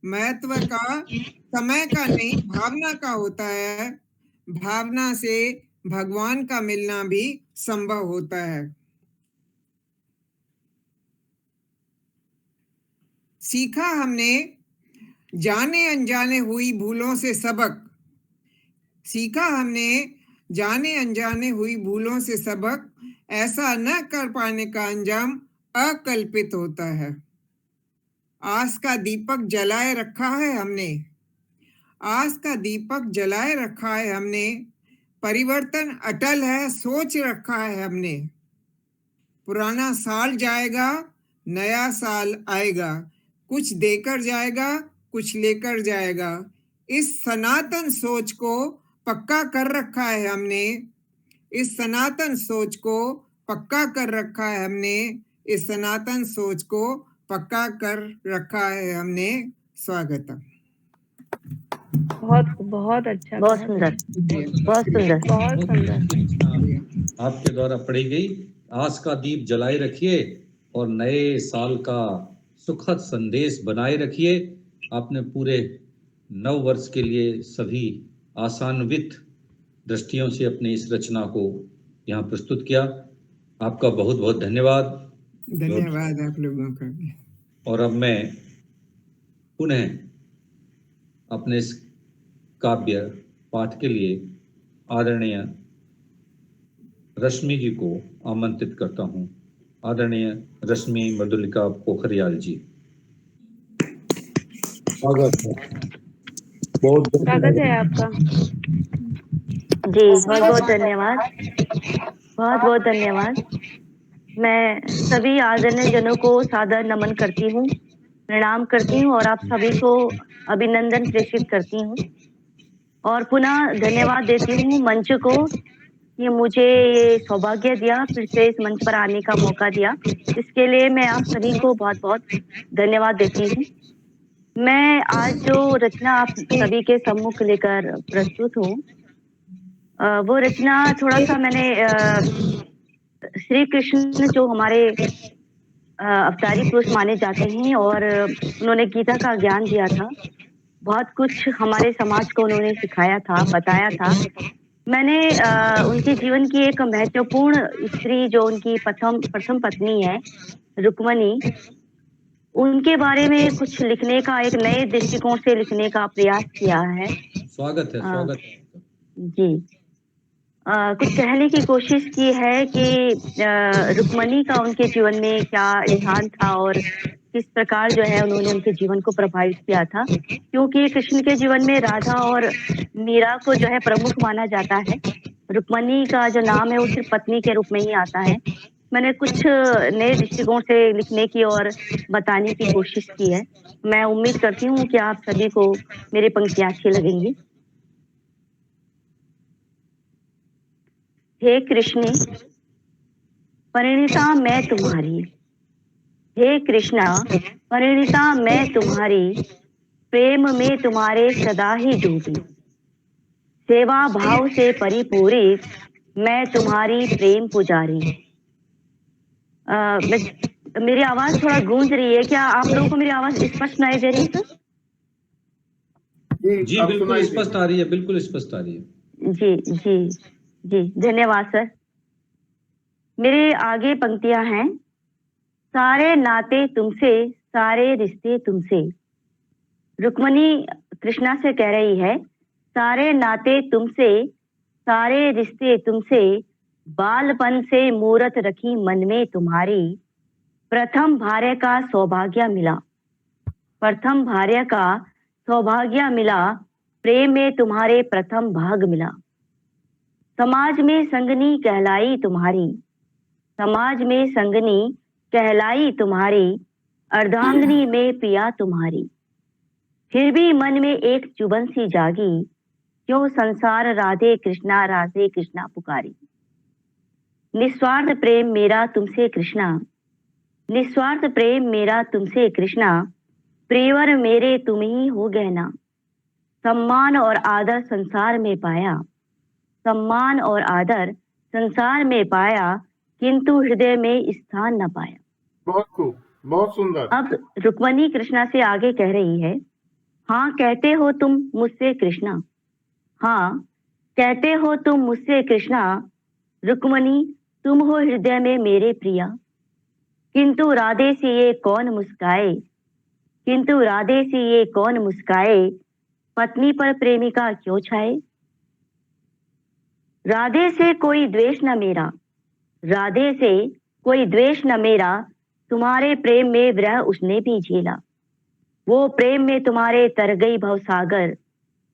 महत्व का समय का नहीं भावना का होता है, भावना से भगवान का मिलना भी संभव होता है, सीखा हमने जाने अनजाने हुई भूलों से सबक, सीखा हमने जाने अनजाने हुई भूलों से सबक, ऐसा न कर पाने का अंजाम अकल्पित होता है, आस का दीपक जलाए रखा है हमने, आस का दीपक जलाए रखा है हमने, परिवर्तन अटल है सोच रखा है हमने, पुराना साल जाएगा नया साल आएगा, कुछ देकर जाएगा कुछ लेकर जाएगा, इस सनातन सोच को पक्का कर रखा है हमने, इस सनातन सोच को पक्का कर रखा है हमने, इस सनातन सोच को पक्का कर रखा है हमने। स्वागतम।
बहुत बहुत अच्छा, बहुत सुंदर, बहुत सुंदर, बहुत सुंदर।
आपके द्वारा पढ़ी गई आस का दीप जलाए रखिए और नए साल का सुखद संदेश बनाए रखिए। आपने पूरे नव वर्ष के लिए सभी आशान्वित दृष्टियों से अपनी इस रचना को यहाँ प्रस्तुत किया। आपका बहुत बहुत धन्यवाद।
धन्यवाद आप लोगों का भी।
और अब मैं पुनः अपने इस काव्य पाठ के लिए आदरणीय रश्मि जी को आमंत्रित करता हूँ। आदरणीय रश्मि मधुलिका पोखरियाल जी।
स्वागत है, बहुत
स्वागत है आपका जी। बहुत बहुत धन्यवाद, बहुत बहुत धन्यवाद। मैं सभी आदरणीय जनों को सादर नमन करती हूँ, प्रणाम करती हूँ और आप सभी को अभिनंदन प्रेषित करती हूँ और पुनः धन्यवाद देती हूँ मंच को, ये मुझे ये सौभाग्य दिया, फिर से इस मंच पर आने का मौका दिया। इसके लिए मैं आप सभी को बहुत बहुत धन्यवाद देती हूँ। मैं आज जो रचना आप सभी के सम्मुख लेकर प्रस्तुत हूँ, वो रचना थोड़ा सा मैंने श्री कृष्ण जो हमारे अवतारी पुरुष माने जाते हैं और उन्होंने गीता का ज्ञान दिया था, बहुत कुछ हमारे समाज को उन्होंने सिखाया था, बताया था। मैंने उनके जीवन की एक महत्वपूर्ण स्त्री जो उनकी प्रथम पत्नी है रुक्मणी, उनके बारे में कुछ लिखने का, एक नए दृष्टिकोण से लिखने का प्रयास किया है।
स्वागत है, स्वागत है
जी। कुछ कहने की कोशिश की है कि रुक्मणी का उनके जीवन में क्या स्थान था और किस प्रकार जो है उन्होंने उनके जीवन को प्रभावित किया था, क्योंकि कृष्ण के जीवन में राधा और मीरा को जो है प्रमुख माना जाता है। रुक्मणी का जो नाम है वो सिर्फ पत्नी के रूप में ही आता है। मैंने कुछ नए दृष्टिकोण से लिखने की और बताने की कोशिश की है। मैं उम्मीद करती हूँ कि आप सभी को मेरी पंक्तियां अच्छी लगेंगी। हे कृष्ण परिणीता मैं तुम्हारी, हे कृष्णा परिणीता मैं तुम्हारी, प्रेम में तुम्हारे सदा ही डूबी, सेवा भाव से परिपूरित मैं तुम्हारी प्रेम पुजारी। मेरी आवाज थोड़ा गूंज रही है, क्या आप लोगों को मेरी आवाज स्पष्ट सुनाई दे रही है?
जी बिल्कुल स्पष्ट आ रही है, बिल्कुल स्पष्ट आ रही है।
जी जी जी, धन्यवाद सर। मेरे आगे पंक्तियां हैं। सारे नाते तुमसे, सारे रिश्ते तुमसे। रुक्मणी कृष्णा से कह रही है, सारे नाते तुमसे, सारे रिश्ते तुमसे, बालपन से मूरत रखी मन में तुम्हारी, प्रथम भार्य का सौभाग्य मिला, प्रथम भार्य का सौभाग्य मिला, प्रेम में तुम्हारे प्रथम भाग मिला। समाज में संगनी कहलाई तुम्हारी, समाज में संगनी कहलाई तुम्हारी, अर्धांगिनी में पिया तुम्हारी, फिर भी मन में एक चुभन सी जागी, क्यों संसार राधे कृष्णा पुकारी। निस्वार्थ प्रेम मेरा तुमसे कृष्णा, निस्वार्थ प्रेम मेरा तुमसे कृष्णा, प्रियवर मेरे तुम ही हो गहना, सम्मान और आदर संसार में पाया, सम्मान और आदर संसार में पाया, किंतु हृदय में स्थान न पाया।
बहुत खूब, बहुत सुंदर।
अब रुक्मणी कृष्णा से आगे कह रही है, हाँ कहते हो तुम मुझसे कृष्णा, हाँ कहते हो तुम मुझसे कृष्णा, रुक्मणी तुम हो हृदय में मेरे प्रिया, किंतु राधे से ये कौन मुस्काए, किंतु राधे से ये कौन मुस्काए, पत्नी पर प्रेमिका क्यों छाए। राधे से कोई द्वेष न मेरा, राधे से कोई द्वेष न मेरा, तुम्हारे प्रेम में विरह उसने भी झेला, वो प्रेम में तुम्हारे तर गई भवसागर,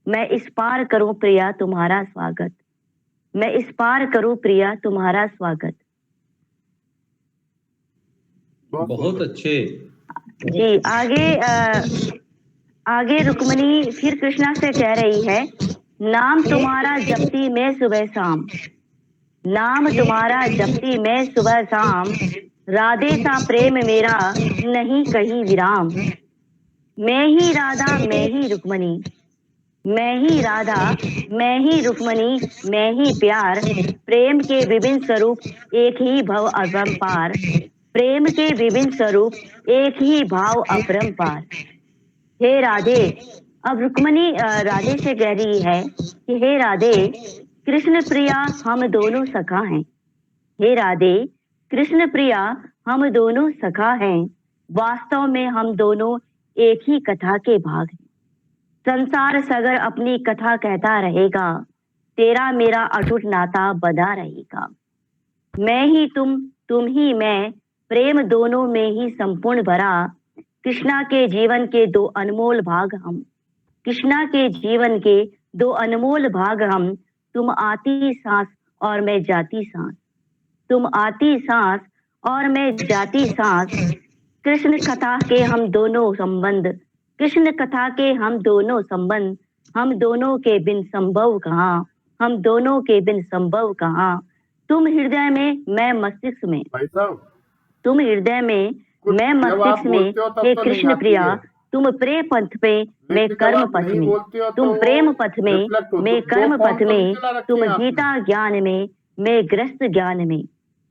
मैं इस पार करूं प्रिया तुम्हारा स्वागत, मैं इस पार करूं प्रिया तुम्हारा स्वागत।
बहुत अच्छे
जी। आगे रुक्मणी फिर कृष्णा से कह रही है, नाम तुम्हारा जपती मैं सुबह शाम, नाम तुम्हारा जपती मैं सुबह शाम, राधे सा प्रेम मेरा नहीं कहीं विराम, मैं ही राधा मैं ही रुक्मणी, मैं ही राधा मैं ही रुक्मणी, मैं ही प्यार, प्रेम के विभिन्न स्वरूप एक ही भव अपरंपार, प्रेम के विभिन्न स्वरूप एक ही भाव अपरंपार। हे राधे, अब रुक्मणी राधे से कह रही है कि हे राधे कृष्ण प्रिया हम दोनों सखा हैं, हे राधे
कृष्ण प्रिया हम दोनों सखा हैं, वास्तव में हम दोनों एक ही कथा के भाग हैं। संसार सगर अपनी कथा कहता रहेगा, तेरा मेरा अटूट नाता बना रहेगा। मैं ही तुम ही मैं, प्रेम दोनों में ही संपूर्ण भरा। कृष्णा के जीवन के दो अनमोल भाग हम, कृष्णा के जीवन के दो अनमोल भाग हम। तुम आती सांस और मैं जाती सांस, तुम आती सांस और मैं जाती सांस। कृष्ण कथा के हम दोनों संबंध, कृष्ण कथा के हम दोनों संबंध। हम दोनों के बिन संभव कहाँ, हम दोनों के बिन संभव कहाँ। तुम हृदय में मैं मस्तिष्क में,
भाई साहब
तुम हृदय में मैं
जब आप
मस्तिष्क में।
बोलते हो तब
हे
तो नहीं
कृष्ण
आती
प्रिया
है,
तुम प्रेम पथ पे, मैं
लेकिन जब
कर्म
आप
पथ
नहीं
में।
बोलते हो
तुम
तो
प्रेम पथ में,
रिफ्लेक्ट हो।
मैं
दो
कर्म
फॉर्म
पथ
तो नहीं
में।
चला रखे
तुम
हैं आपने।
गीता ज्ञान में, मैं ग्रस्त ज्ञान में।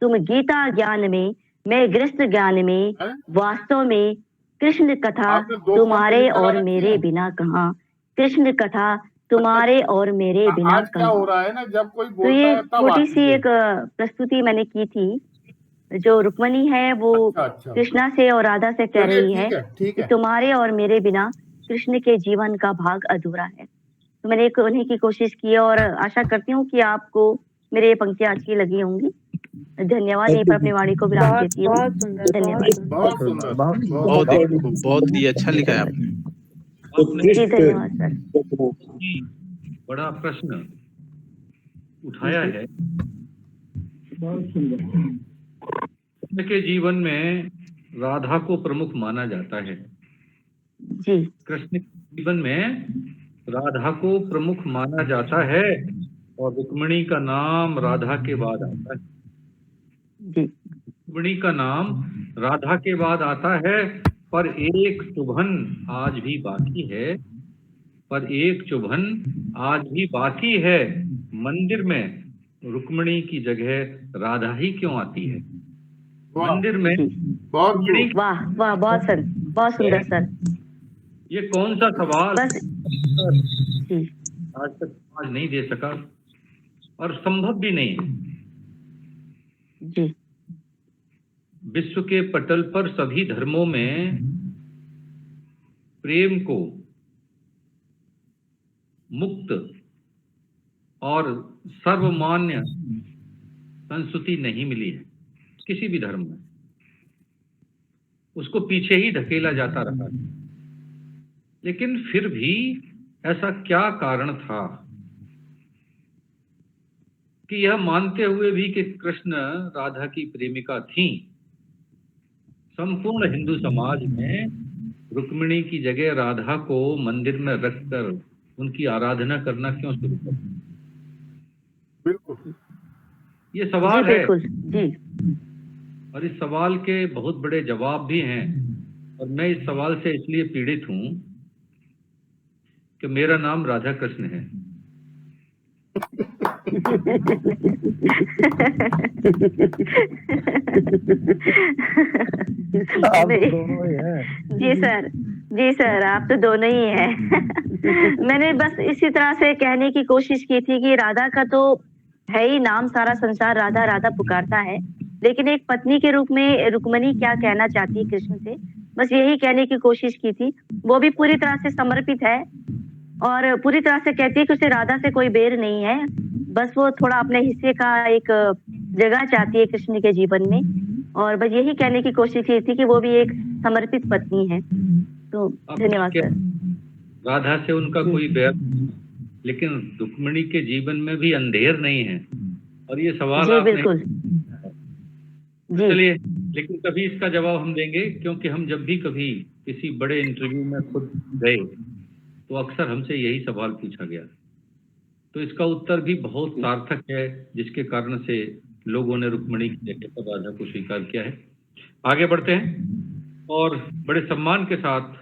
तुम गीता ज्ञान में, मैं ग्रस्त ज्ञान में। वास्तव में कृष्ण कथा
आपने दो फॉर्म तो
तुम्हारे
नहीं चला
और
रखी
मेरे
है।
बिना कहाँ। कृष्ण कथा तुम्हारे और मेरे बिना
आज क्या हो
कहाँ।
रहा है ना, जब कोई
तो
बोलता
ये
है तब
छोटी
आती
सी
है।
एक प्रस्तुति मैंने की थी। जो रुक्मणी है वो
अच्छा
कृष्णा से और राधा से कह
चलिए
रही है
ठीक
कि
है।
तुम्हारे और मेरे बिना कृष्ण के जीवन का भाग अधूरा है। तो मैंने उन्हीं की कोशिश की है और आशा करती हूँ कि आपको मेरे ये पंक्तियां अच्छी लगी होंगी। धन्यवाद। यहीं पर अपनी वाणी को विराम देती हूँ। धन्यवाद।
बहुत सुंदर,
बहुत ही अच्छा लिखा है आपने।
जी धन्यवाद सर।
बड़ा प्रश्न उठाया है। कृष्ण के जीवन में राधा को प्रमुख माना जाता है।
जी
कृष्ण के जीवन में राधा को प्रमुख माना जाता है और रुक्मिणी का नाम राधा के बाद आता है।
जी
रुक्मिणी का नाम राधा के बाद आता है, पर एक चुभन आज भी बाकी है, पर एक चुभन आज भी बाकी है। मंदिर में रुक्मिणी की जगह राधा ही क्यों आती है? मंदिर में रुक्मिणी की
वाह वाह, बहुत सुंदर सर।
ये कौन सा सवाल
बस
आज तक समाज नहीं दे सका और संभव भी नहीं है।
जी
विश्व के पटल पर सभी धर्मों में प्रेम को मुक्त और सर्वमान्य संस्कृति नहीं मिली है। किसी भी धर्म में उसको पीछे ही धकेला जाता रहा है। लेकिन फिर भी ऐसा क्या कारण था कि यह मानते हुए भी कि कृष्ण राधा की प्रेमिका थी, संपूर्ण हिंदू समाज में रुक्मिणी की जगह राधा को मंदिर में रखकर उनकी आराधना करना क्यों शुरू कर?
बिल्कुल
ये सवाल है।
जी।
और इस सवाल के बहुत बड़े जवाब भी हैं और मैं इस सवाल से इसलिए पीड़ित हूं कि मेरा नाम राधा कृष्ण है।
जी सर आप तो दोनों ही हैं। मैंने बस इसी तरह से कहने की कोशिश की थी कि राधा का तो है ही नाम, सारा संसार राधा राधा पुकारता है, लेकिन एक पत्नी के रूप में रुक्मिणी क्या कहना चाहती है कृष्ण से, बस यही कहने की कोशिश की थी। वो भी पूरी तरह से समर्पित है और पूरी तरह से कहती है कि उसे राधा से कोई बैर नहीं है, बस वो थोड़ा अपने हिस्से का एक जगह चाहती है कृष्ण के जीवन में, और बस यही कहने की कोशिश की थी कि वो भी एक समर्पित पत्नी है। तो धन्यवाद सर।
राधा से उनका कोई बैर, लेकिन रुक्मिणी के जीवन में भी अंधेर नहीं है और ये सवाल
जी
आपने
बिल्कुल
जी। चलिए, लेकिन कभी इसका जवाब हम देंगे, क्योंकि हम जब भी कभी किसी बड़े इंटरव्यू में खुद गए तो अक्सर हमसे यही सवाल पूछा गया, तो इसका उत्तर भी बहुत सार्थक है, जिसके कारण से लोगों ने रुक्मिणी की जगह पर राधा को स्वीकार किया है। आगे बढ़ते हैं और बड़े सम्मान के साथ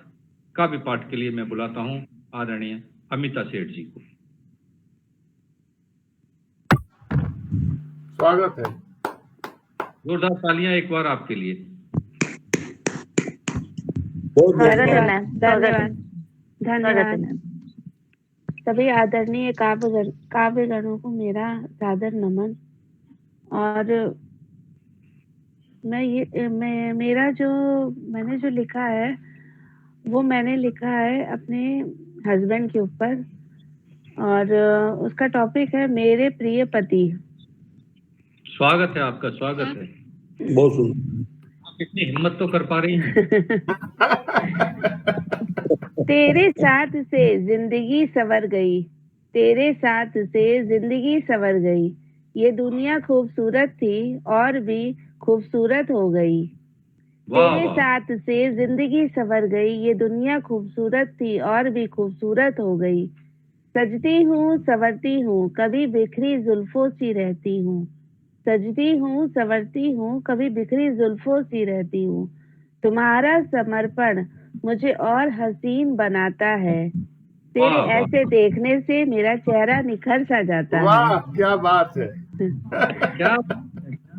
काव्य पाठ के लिए मैं बुलाता हूं आदरणीय अमिता सेठ जी को।
स्वागत है।
जोरदार तालियां एक बार आपके लिए।
धन्यवाद। सभी आदरणीय काव्यगणों को मेरा सादर नमन। और मेरा जो मैंने जो लिखा है वो मैंने लिखा है अपने हस्बैंड के ऊपर, और उसका टॉपिक है मेरे प्रिय पति।
स्वागत है आपका, स्वागत है।
बहुत सुंदर।
आप इतनी हिम्मत तो कर पा रही हैं।
तेरे साथ से जिंदगी संवर गई, तेरे साथ से जिंदगी संवर गई, ये दुनिया खूबसूरत थी और भी खूबसूरत हो गई। तेरे साथ से जिंदगी संवर गई, ये दुनिया खूबसूरत थी और भी खूबसूरत हो गई। सजती हूँ संवरती हूँ, कभी बिखरी जुल्फों सी रहती हूँ। सजती हूँ संवरती हूँ, कभी बिखरी जुल्फों सी रहती हूँ। तुम्हारा समर्पण मुझे और हसीन बनाता है। तेरे ऐसे देखने से मेरा चेहरा निखर सा जाता है।
वाह, क्या बात है।
क्या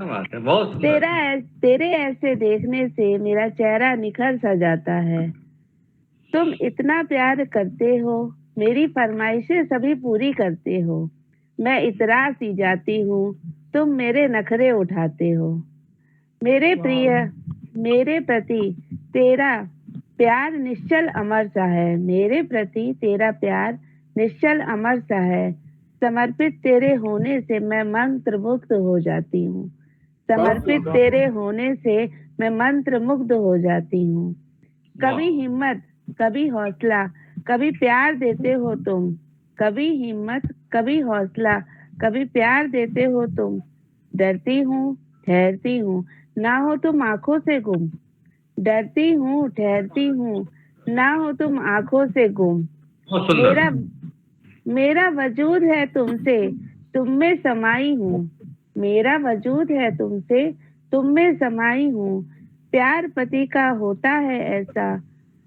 बात है, बहुत सुंदर।
तेरे ऐसे देखने से मेरा चेहरा निखर सा जाता है। तुम इतना प्यार करते हो, मेरी फरमाइशें सभी पूरी करते हो। मैं इतरा सी जाती हूँ, तुम मेरे नखरे उठाते हो। मेरे प्रिय, मेरे प्रति तेरा प्यार निश्चल अमर सा है। मेरे प्रति तेरा प्यार निश्चल अमर सा है। समर्पित तेरे होने से मैं मंत्रमुग्ध हो जाती हूँ। समर्पित तेरे होने से मैं मंत्र मुग्ध हो जाती हूँ। कभी हिम्मत, कभी हौसला, कभी प्यार देते हो तुम। कभी हिम्मत, कभी हौसला, कभी प्यार देते हो तुम। डरती हूँ, ठहरती हूँ, ना हो तुम आंखों से गुम। डरती हूँ, ठहरती हूँ, ना हो तुम आंखों से गुम। मेरा वजूद है तुमसे, तुम में समाई हूँ। मेरा वजूद है तुमसे, तुम में समाई हूँ। प्यार पति का होता है ऐसा,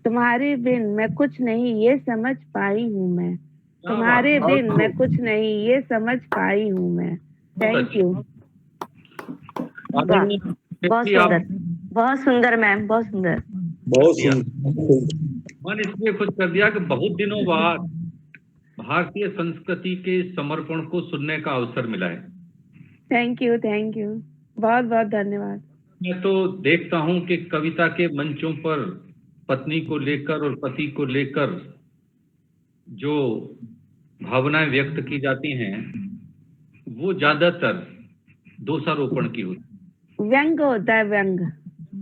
तुम्हारे बिन मैं कुछ नहीं ये समझ पाई हूँ मैं। तुम्हारे बिन मैं कुछ नहीं ये समझ पाई हूँ मैं। Thank you.
बहुत सुंदर, बहुत सुंदर मैम, बहुत सुंदर,
बहुत सुंदर।
मन इसलिए खुश कर दिया कि बहुत दिनों बाद भारतीय संस्कृति के समर्पण को सुनने का अवसर मिला है।
थैंक यू, थैंक यू, बहुत बहुत धन्यवाद।
मैं तो देखता हूं कि कविता के मंचों पर पत्नी को लेकर और पति को लेकर जो भावनाएं व्यक्त की जाती हैं वो ज्यादातर दोषारोपण की होती है,
व्यंग होता है, व्यंग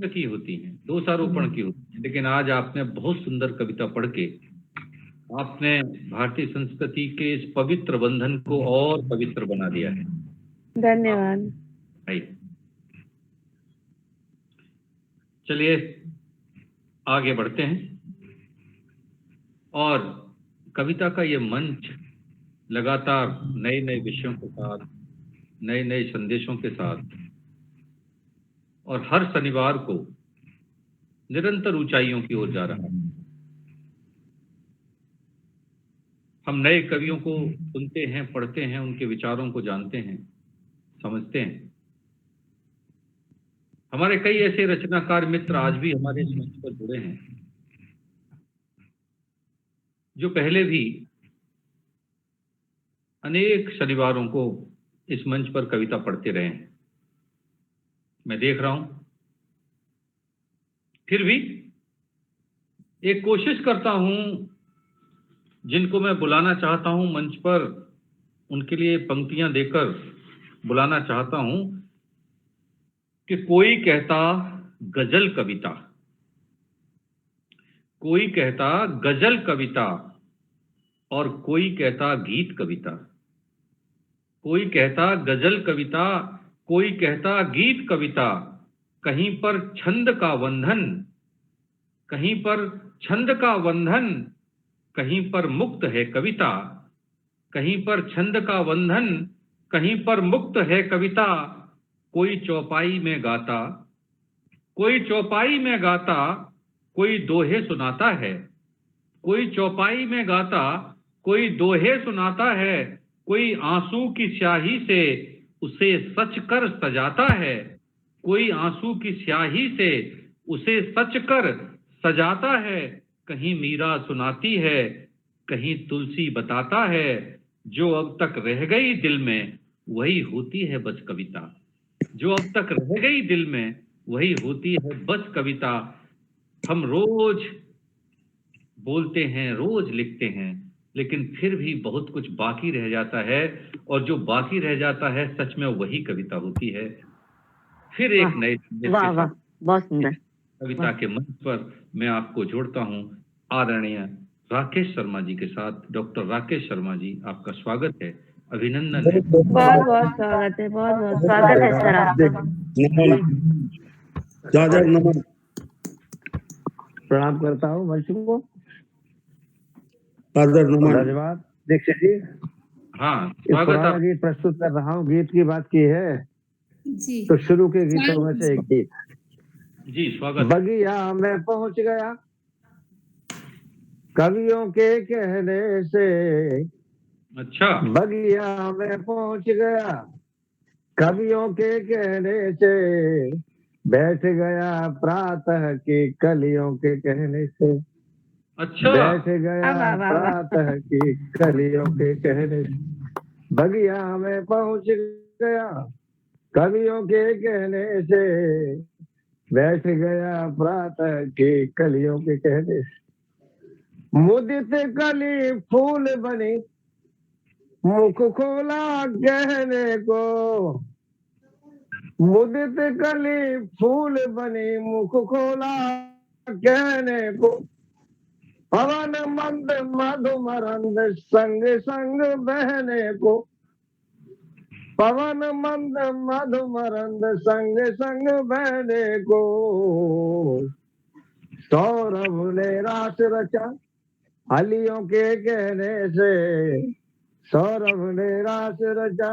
की होती हैं, दोषारोपण की होती है। लेकिन आज आपने बहुत सुंदर कविता पढ़ के आपने भारतीय संस्कृति के इस पवित्र बंधन को और पवित्र बना दिया है।
धन्यवाद।
चलिए आगे बढ़ते हैं और कविता का ये मंच लगातार नए नए विषयों के साथ, नए नए संदेशों के साथ और हर शनिवार को निरंतर ऊंचाइयों की ओर जा रहा है। हम नए कवियों को सुनते हैं, पढ़ते हैं, उनके विचारों को जानते हैं, समझते हैं। हमारे कई ऐसे रचनाकार मित्र आज भी हमारे इस मंच पर जुड़े हैं जो पहले भी अनेक शनिवारों को इस मंच पर कविता पढ़ते रहे हैं। मैं देख रहा हूं, फिर भी एक कोशिश करता हूं, जिनको मैं बुलाना चाहता हूं मंच पर, उनके लिए पंक्तियां देकर बुलाना चाहता हूं कि कोई कहता गजल कविता, कोई कहता गजल कविता और कोई कहता गीत कविता। कोई कहता गजल कविता, कोई कहता गीत कविता। कहीं पर छंद का बंधन, कहीं पर छंद का बंधन, कहीं पर मुक्त है कविता। कहीं पर छंद का बंधन, कहीं पर मुक्त है कविता। कोई चौपाई में गाता, कोई चौपाई में गाता, कोई दोहे सुनाता है। कोई चौपाई में गाता, कोई दोहे सुनाता है। कोई आंसू की स्याही से उसे सच कर सजाता है। कोई आंसू की स्याही से उसे सच कर सजाता है। कहीं मीरा सुनाती है, कहीं तुलसी बताता है। जो अब तक रह गई दिल में वही होती है बस कविता। जो अब तक रह गई दिल में वही होती है बस कविता। हम रोज बोलते हैं, रोज लिखते हैं, लेकिन फिर भी बहुत कुछ बाकी रह जाता है, और जो बाकी रह जाता है सच में वही कविता होती है। फिर एक नए संदेश
वाह
के
वाह,
साथ
बहुत सुंदर।
कविता के मंच पर मैं आपको जोड़ता हूं आदरणीय राकेश शर्मा जी के साथ। डॉक्टर राकेश शर्मा जी, आपका स्वागत है, अभिनंदन है।
बहुत बहुत स्वागत है, बहुत बहुत
स्वागत है सर आपका।
नमन प्रणाम करता हूँ मंच को। धन्यवाद दीक्षित जी।
हाँ,
इस पुराना गीत प्रस्तुत कर रहा हूँ। गीत की बात की है
जी।
तो शुरू के गीतों में से एक गीत।
जी स्वागत।
बगिया में पहुंच गया कवियों के कहने से।
अच्छा।
बगिया में पहुंच गया कवियों के कहने से। बैठ गया प्रातः की कलियों के कहने से।
अच्छा।
बैठ गया प्रातः की कलियों के कहने से। बगिया में पहुंच गया कवियों के कहने से। बैठ गया प्रातः की कलियों के कहने से। मुदित कली फूल बनी मुख खोला कहने को। मुदित कली फूल बनी मुख खोला कहने को। पवन मंद मधुमरंद संग संग बहने को। पवन मंद मधुमरंद संग संग बहने को। सौरभ ने रास रचा अलियों के कहने से। सौरभ ने रास रचा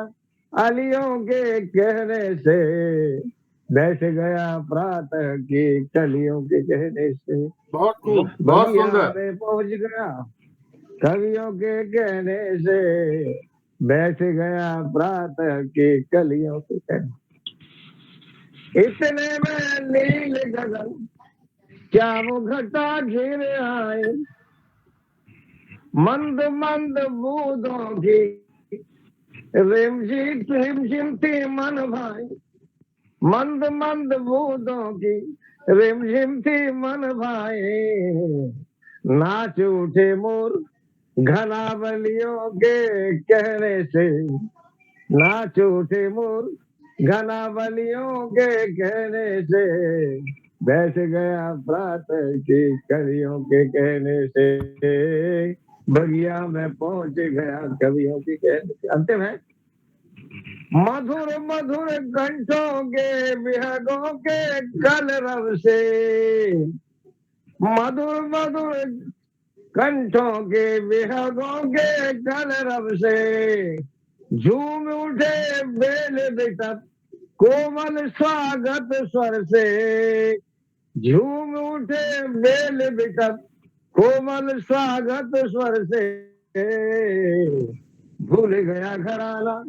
अलियों के कहने से। बैठ गया प्रातः की कलियों के कहने से।
बहुत खूब, बहुत
बगिया
सुंदर।
में पहुंच गया कवियों के कहने से। बैठ गया प्रातः की कलियों के कहने। इतने में नील गगन क्या वो घटा घिर आए। मंद मंद बूंदों की रिमझिम थी मन भाई। मंद मंद बूंदों की रिमझिम थी मन भाई। नाच उठे मोर घनावलियों के कहने से। नाच उठे मोर घनावलियों के कहने से। बैठ गया प्रातः की कवियों के कहने से। बगिया में पहुंच गया कवियों के कहने से। अंतिम है। मधुर मधुर कंठों के विहगों के कलरव से। मधुर मधुर कंठों के विहगों के कलरव से। झूम उठे बेल बिटप कोमल स्वागत स्वर से। झूम उठे बेल बिटप कोमल स्वागत स्वर से। भूल गया घराना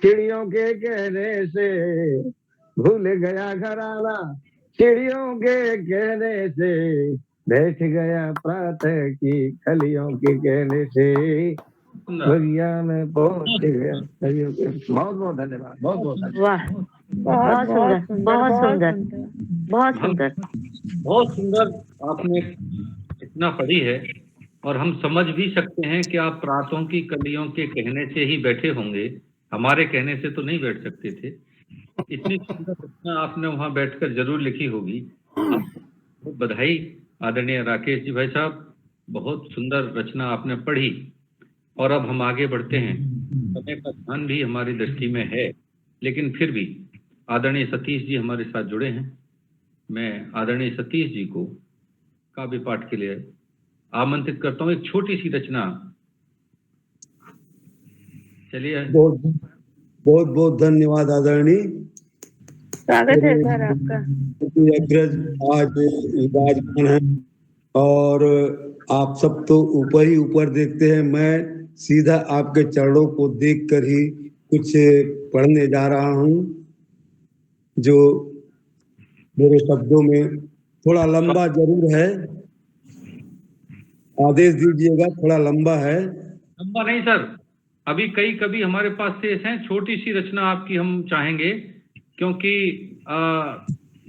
चिड़ियों के कहने से। भूल गया घराना चिड़ियों के कहने से। बैठ गया प्रातः की कलियों के कहने से। बगिया में पहुंच गया कलियों के। बहुत बहुत धन्यवाद। बहुत बहुत
वाह, बहुत सुंदर, बहुत सुंदर, बहुत सुंदर।
बहुत सुंदर आपने इतना पढ़ी है, और हम समझ भी सकते हैं कि आप प्रातों की कलियों के कहने से ही बैठे होंगे, हमारे कहने से तो नहीं बैठ सकते थे। इतनी सुंदर रचना आपने वहां बैठकर जरूर लिखी होगी। आपको बधाई आदरणीय राकेश जी भाई साहब, बहुत सुंदर रचना आपने पढ़ी। और अब हम आगे बढ़ते हैं। समय का ध्यान भी हमारी दृष्टि में है, लेकिन फिर भी आदरणीय सतीश जी हमारे साथ जुड़े हैं। मैं आदरणीय सतीश जी को काव्य पाठ के लिए आमंत्रित करता हूँ। एक छोटी सी रचना। चलिए।
बहुत बहुत बहुत धन्यवाद आदरणीय।
स्वागत है सर आपका।
अग्रज आज विराजमान है और आप सब तो ऊपर ही ऊपर देखते हैं। मैं सीधा आपके चरणों को देखकर ही कुछ पढ़ने जा रहा हूँ, जो मेरे शब्दों में थोड़ा लंबा जरूर है। आदेश दीजिएगा, थोड़ा लंबा है।
लंबा नहीं सर, अभी कई कभी हमारे पास शेष हैं। छोटी सी रचना आपकी हम चाहेंगे, क्योंकि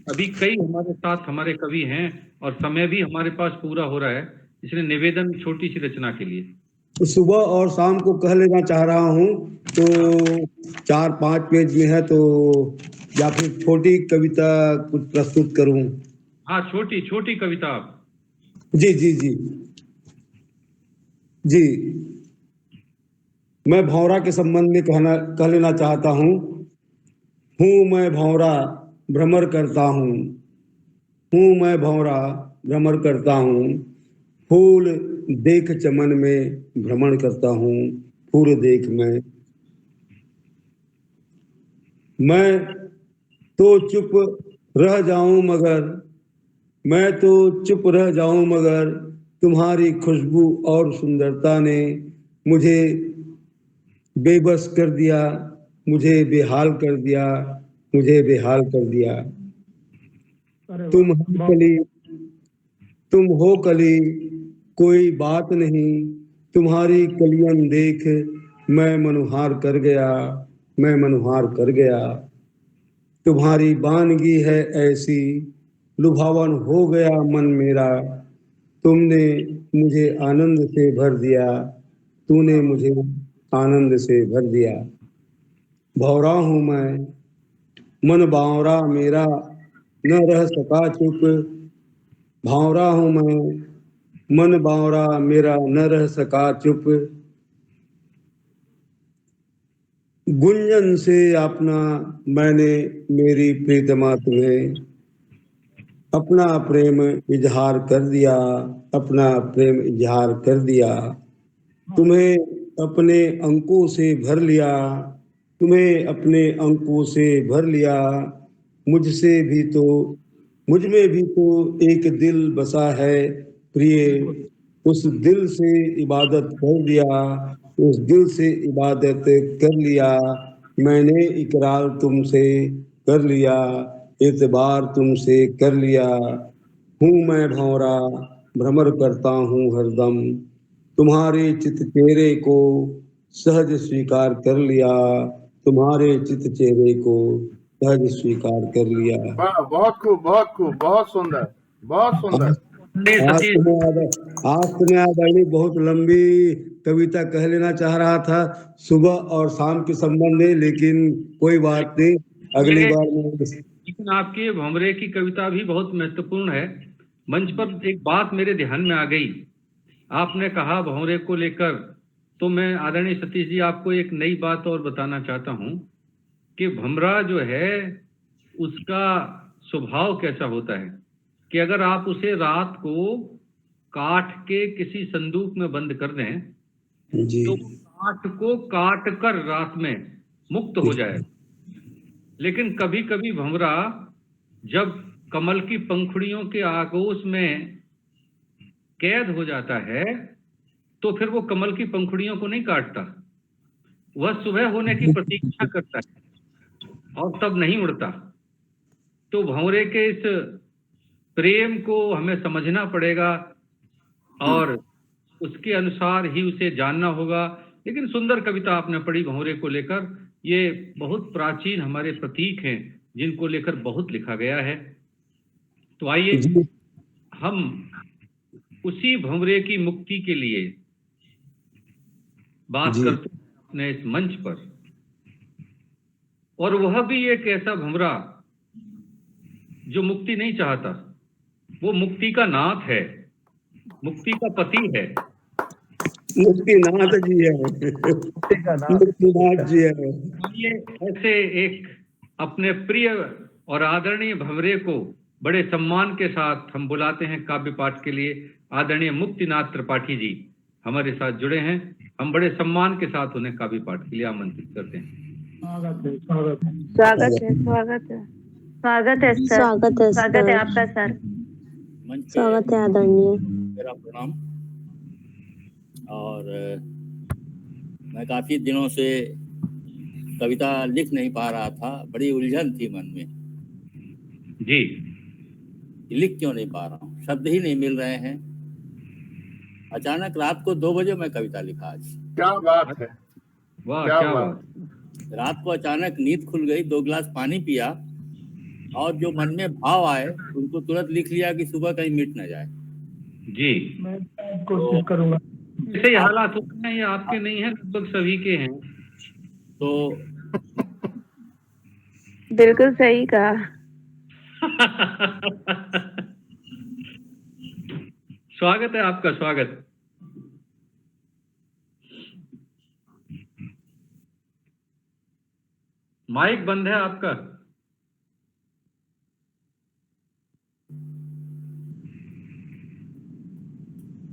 अभी कई हमारे साथ हमारे कवि हैं और समय भी हमारे पास पूरा हो रहा है, इसलिए निवेदन छोटी सी रचना के लिए।
तो सुबह और शाम को कह लेना चाह रहा हूँ, तो 4-5 पेज में है, तो या फिर छोटी कविता कुछ प्रस्तुत करूं?
हाँ, छोटी छोटी कविता आप।
जी जी जी जी। मैं भौरा के संबंध में कह लेना चाहता हूँ मैं भौरा भ्रमर करता हूँ, मैं भौरा भ्रमर करता हूँ, फूल देख चमन में भ्रमण करता हूँ, फूल देख मैं तो चुप रह जाऊं मगर, मैं तो चुप रह जाऊं मगर तुम्हारी खुशबू और सुंदरता ने मुझे बेबस कर दिया, मुझे बेहाल कर दिया, मुझे बेहाल कर दिया। तुम हो कली कोई बात नहीं, तुम्हारी कलियन देख मैं मनुहार कर गया, मैं मनुहार कर गया। तुम्हारी बानगी है ऐसी, लुभावन हो गया मन मेरा, तुमने मुझे आनंद से भर दिया, तूने मुझे आनंद से भर दिया। भौरा हूँ मैं, मन बावरा मेरा न रह सका चुप, भौरा हूँ मैं, मन बावरा मेरा न रह सका चुप। गुंजन से अपना मैंने मेरी प्रीतमा तुम्हें अपना प्रेम इजहार कर दिया, अपना प्रेम इजहार कर दिया। तुम्हें अपने अंकों से भर लिया, तुम्हें अपने अंकों से भर लिया। मुझ में भी तो एक दिल बसा है प्रिय, उस दिल से इबादत कर दिया, उस दिल से इबादत कर लिया। मैंने इकरार तुमसे कर लिया, एतबार तुमसे कर लिया। हूँ मैं भौरा भ्रमर करता हूँ हरदम, तुम्हारे चित चेहरे को सहज स्वीकार कर लिया, तुम्हारे चित चेहरे को सहज स्वीकार कर लिया।
वाह, बहुत खूब, बहुत खूब, बहुत सुंदर, बहुत सुंदर।
आज तो मैं आदरणीय बहुत लंबी कविता कह लेना चाह रहा था सुबह और शाम के संबंध में, लेकिन कोई बात नहीं, अगली बार में।
लेकिन आपके भौमरे की कविता भी बहुत महत्वपूर्ण है। मंच पर एक बात मेरे ध्यान में आ गई, आपने कहा भौमरे को लेकर, तो मैं आदरणीय सतीश जी आपको एक नई बात और बताना चाहता हूँ कि भमरा जो है उसका स्वभाव कैसा होता है कि अगर आप उसे रात को काट के किसी संदूक में बंद कर दें
जी।
तो काट को काट कर रात में मुक्त हो जाए। लेकिन कभी कभी भमरा जब कमल की पंखुड़ियों के आगोश में कैद हो जाता है तो फिर वो कमल की पंखुड़ियों को नहीं काटता, वह सुबह होने की प्रतीक्षा करता है और तब नहीं उड़ता। तो भंवरे के इस प्रेम को हमें समझना पड़ेगा और उसके अनुसार ही उसे जानना होगा। लेकिन सुंदर कविता आपने पढ़ी भंवरे को लेकर, ये बहुत प्राचीन हमारे प्रतीक हैं जिनको लेकर बहुत लिखा गया है। तो आइए हम उसी भंवरे की मुक्ति के लिए बात करते हैं अपने इस मंच पर, और वह भी एक ऐसा भंवरा जो मुक्ति नहीं चाहता, वो मुक्ति का नाथ है, मुक्ति का पति है,
मुक्तिनाथ जी है, मुक्तिनाथ जी है।
ये ऐसे एक अपने प्रिय और आदरणीय भंवरे को बड़े सम्मान के साथ हम बुलाते हैं काव्य पाठ के लिए। आदरणीय मुक्तिनाथ त्रिपाठी जी हमारे साथ जुड़े हैं, हम बड़े सम्मान के साथ उन्हें काव्य पाठ के लिए आमंत्रित करते हैं।
स्वागत है स्वागत है स्वागत है सर, स्वागत है आपका सर।
स्वागत है आदरणीय।
मेरा प्रणाम। और मैं काफी दिनों से कविता लिख नहीं पा रहा था, बड़ी उलझन थी मन में
जी,
लिख क्यों नहीं पा रहा हूँ, शब्द ही नहीं मिल रहे हैं। अचानक रात को 2 बजे मैं कविता लिखा आज।
क्या बात है,
वाह
क्या
क्या
बात।
रात को अचानक नींद खुल गई, 2 गिलास पानी पिया और जो मन में भाव आए उनको तुरंत लिख लिया कि सुबह कहीं मिट ना जाए।
जी,
मैं कोशिश करूंगा।
ऐसे ही हालात होते हैं, ये आपके नहीं है, लगभग सभी के हैं।
तो
बिल्कुल सही कहा।
स्वागत है आपका, स्वागत। माइक बंद है आपका।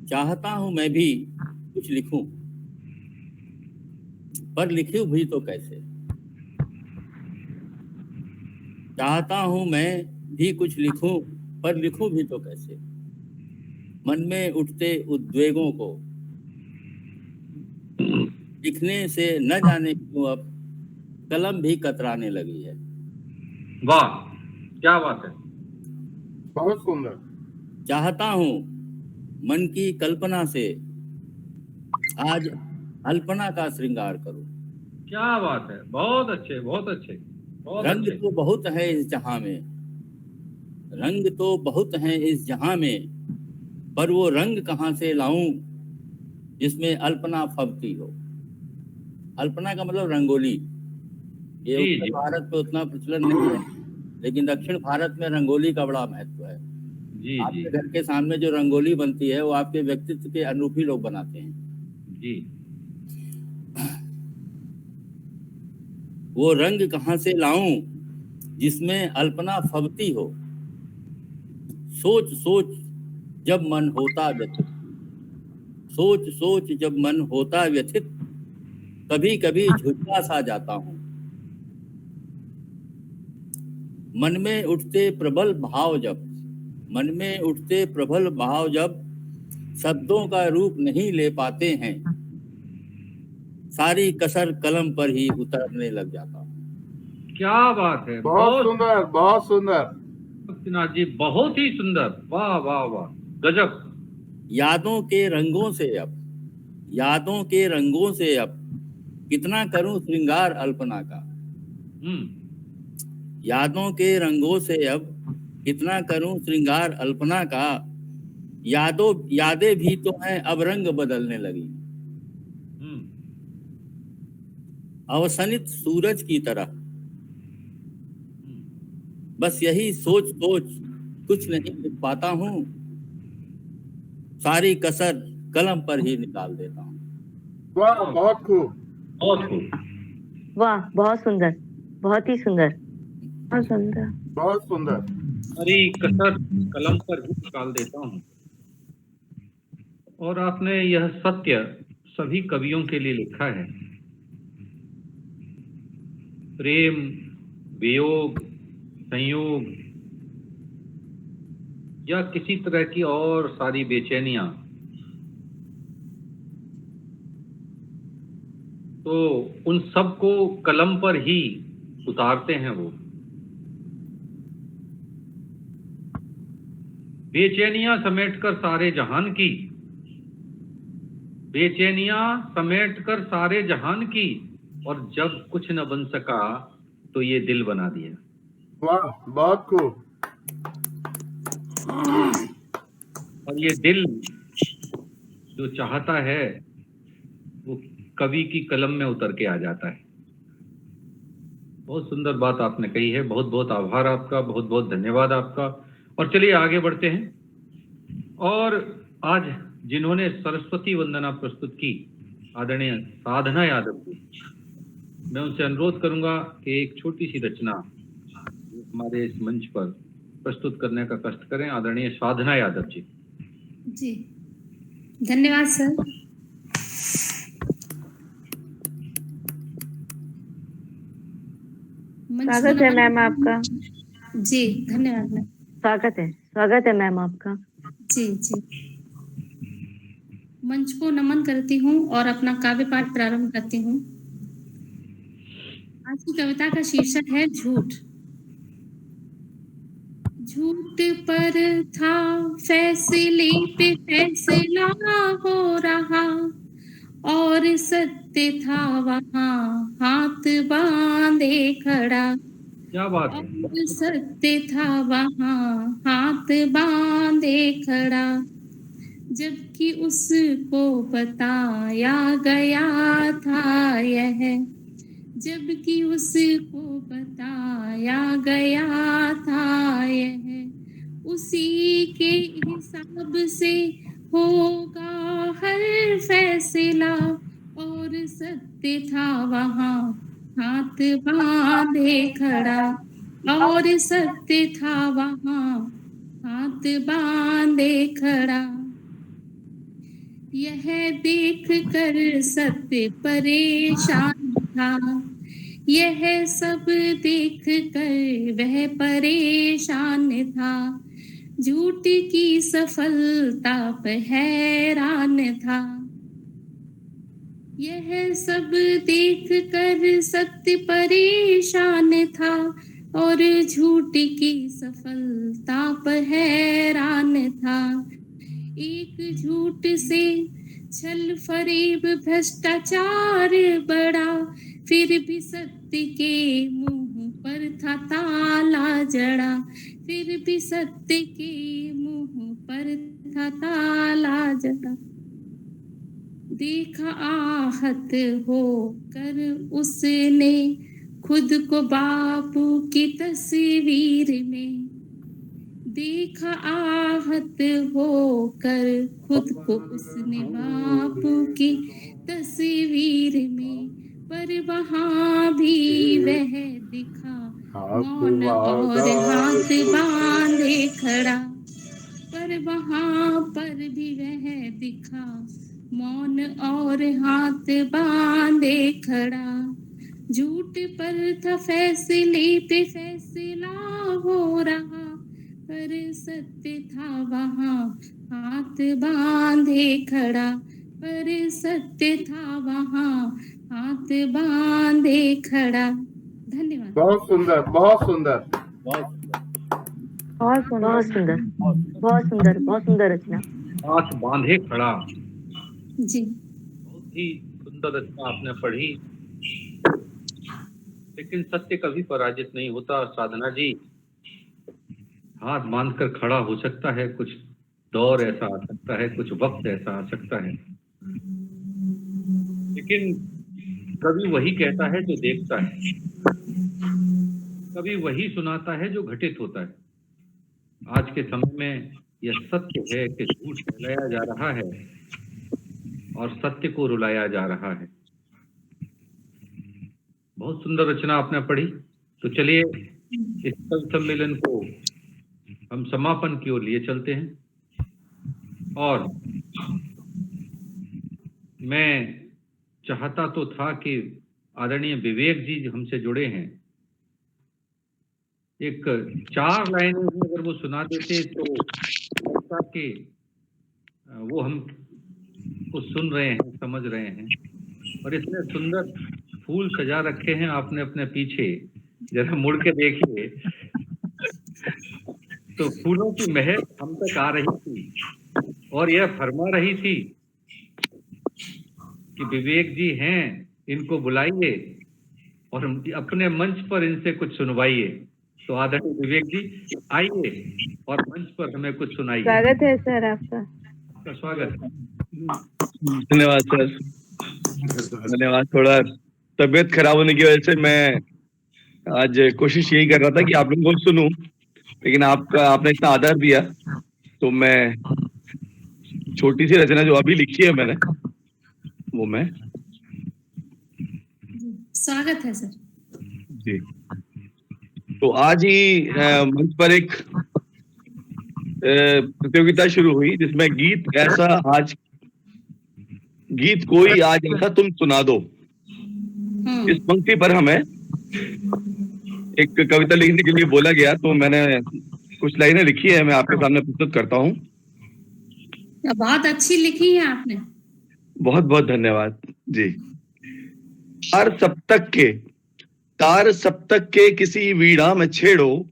चाहता हूं मैं भी कुछ लिखूं, पर लिखूं भी तो कैसे। चाहता हूं मैं भी कुछ लिखूं, पर लिखूं भी तो कैसे। मन में उठते उद्वेगों को लिखने से न जाने क्यों अब कलम भी कतराने लगी है।
वाह, क्या बात है, बहुत सुंदर।
चाहता हूं मन की कल्पना से आज अल्पना का श्रृंगार करूं।
क्या बात है, बहुत अच्छे, बहुत अच्छे, बहुत
रंग
अच्छे।
तो बहुत है इस जहां में, रंग तो बहुत है इस जहां में, पर वो रंग कहां से लाऊं जिसमें अल्पना फबती हो। अल्पना का मतलब रंगोली। ये
जी,
उत्तर
जी।
भारत में उतना प्रचलन नहीं है, लेकिन दक्षिण भारत में रंगोली का बड़ा महत्व है।
जी, जी,
आपके घर के सामने जो रंगोली बनती है वो आपके व्यक्तित्व के अनुरूप ही लोग बनाते हैं।
जी।
वो रंग कहां से लाऊं जिसमें अल्पना फबती हो। सोच सोच जब मन होता व्यथित, सोच सोच जब मन होता व्यथित, कभी कभी झुझला सा जाता हूं। मन में उठते प्रबल भाव जब, मन में उठते प्रबल भाव जब शब्दों का रूप नहीं ले पाते हैं, सारी कसर कलम पर ही उतरने लग जाता हूं।
क्या बात है,
बहुत सुंदर, बहुत सुंदर।
भक्तिनाथ जी, बहुत ही सुंदर। वाह वाह वाह, गजब।
यादों के रंगों से अब, यादों के रंगों से अब कितना करूं श्रृंगार अल्पना का। यादों के रंगों से अब कितना करूं श्रृंगार अल्पना का। यादें भी तो हैं अब रंग बदलने लगी। अवसनित सूरज की तरह बस यही सोच सोच कुछ नहीं लिख पाता हूं, सारी कसर कलम पर ही निकाल देता हूं।
वाह, बहुत खूब,
बहुत खूब।
वाह, बहुत सुंदर, बहुत ही सुंदर,
बहुत सुंदर,
बहुत सुंदर।
सारी कसर कलम पर ही निकाल देता हूं। और आपने यह सत्य सभी कवियों के लिए लिखा है। प्रेम, वियोग, संयोग या किसी तरह की और सारी बेचैनियां, तो उन सब को कलम पर ही उतारते हैं वो। बेचैनियां समेटकर सारे जहान की, बेचैनियां समेटकर सारे जहान की, और जब कुछ न बन सका तो ये दिल बना दिया।
वाह, बहुत खूब।
और ये दिल जो चाहता है वो कवि की कलम में उतर के आ जाता है। बहुत सुंदर बात आपने कही है। बहुत बहुत आभार आपका, बहुत बहुत धन्यवाद आपका। और चलिए आगे बढ़ते हैं। और आज जिन्होंने सरस्वती वंदना प्रस्तुत की, आदरणीय साधना यादव जी, मैं उनसे अनुरोध करूंगा कि एक छोटी सी रचना हमारे इस मंच पर प्रस्तुत करने का कष्ट करें। आदरणीय साधना यादव जी।
जी, धन्यवाद सर।
स्वागत है मैम आपका।
जी, धन्यवाद मैम।
स्वागत है मैम आपका।
जी जी, मंच को नमन करती हूँ और अपना काव्य पाठ प्रारंभ करती हूँ। आज की कविता का शीर्षक है झूठ। झूठ पर था फैसले पे फैसला हो रहा, और सत्य था वहां हाथ बांधे खड़ा।
क्या बात है।
और सत्य था वहाँ हाथ बांधे खड़ा, जबकि उसको बताया गया था यह, जबकि उसको बताया गया था यह, उसी के हिसाब से होगा हर फैसला। और सत्य था वहाँ हाथ बांधे खड़ा, और सत्य था वहाँ हाथ बांधे खड़ा। यह देख कर सत्य परेशान था, यह सब देख कर वह परेशान था, झूठ की सफलता पर हैरान था। यह सब देख कर सत्य परेशान था, और झूठ की सफलता पर हैरान था। एक झूठ से छल फरेब भ्रष्टाचार बढ़ा, फिर भी सत्य के मुंह पर था ताला जड़ा, फिर भी सत्य के मुंह पर था ताला जड़ा। देखा आहत हो कर उसने खुद को बापू की तस्वीर में, देखा आहत हो कर खुद को उसने बापू की तस्वीर में, पर वहाँ भी वह दिखा मौन और हाथ बांधे खड़ा, पर वहाँ पर भी वह दिखा मौन और हाथ बांधे खड़ा। झूठ पर था फैसले पे फैसला हो रहा, पर सत्य था वहाँ हाथ बांधे खड़ा, पर सत्य था वहाँ हाथ बांधे खड़ा। धन्यवाद।
बहुत सुंदर, बहुत सुंदर।
बहुत सुंदर, बहुत सुंदर, बहुत सुंदर, बहुत सुंदर रचना।
हाथ बांधे खड़ा,
जी
बहुत ही सुंदर रचना आपने पढ़ी। लेकिन सत्य कभी पराजित नहीं होता साधना जी, हाथ बांधकर खड़ा हो सकता है, कुछ दौर ऐसा आ सकता है, कुछ वक्त ऐसा आ सकता है, लेकिन कभी वही कहता है जो देखता है, कभी वही सुनाता है जो घटित होता है। आज के समय में यह सत्य है कि झूठ फैलाया जा रहा है और सत्य को रुलाया जा रहा है। बहुत सुंदर रचना आपने पढ़ी। तो चलिए इस कवि सम्मेलन को हम समापन की ओर लिए चलते हैं, और मैं चाहता तो था कि आदरणीय विवेक जी हमसे जुड़े हैं, एक 4 लाइनें अगर वो सुना देते तो लगता कि वो हम को सुन रहे हैं, समझ रहे हैं। और इतने सुंदर फूल सजा रखे हैं आपने अपने पीछे, जरा मुड़ के देखिए तो फूलों की महक हम तक आ रही थी और यह फरमा रही थी कि विवेक जी हैं, इनको बुलाइए और अपने मंच पर इनसे कुछ सुनवाइए। तो आदरणीय विवेक जी आइए और मंच पर हमें कुछ सुनाइए।
स्वागत है सर आपका।
स्वागत है।
धन्यवाद सर, धन्यवाद। थोड़ा तबीयत खराब होने की वजह से मैं आज कोशिश यही कर रहा था कि आप लोगों को सुनूं, लेकिन आपने इतना आदर दिया तो मैं छोटी सी रचना जो अभी लिखी है मैंने, वो मैं
स्वागत है सर
जी। तो आज ही मंच पर एक प्रतियोगिता शुरू हुई जिसमें गीत कोई आज ऐसा तुम सुना दो। इस पंक्ति पर हमें एक कविता लिखने के लिए बोला गया, तो मैंने कुछ लाइनें लिखी है, मैं आपके सामने प्रस्तुत करता हूँ।
बहुत अच्छी लिखी है आपने।
बहुत बहुत धन्यवाद जी। तार सप्तक के किसी वीणा में छेड़ो,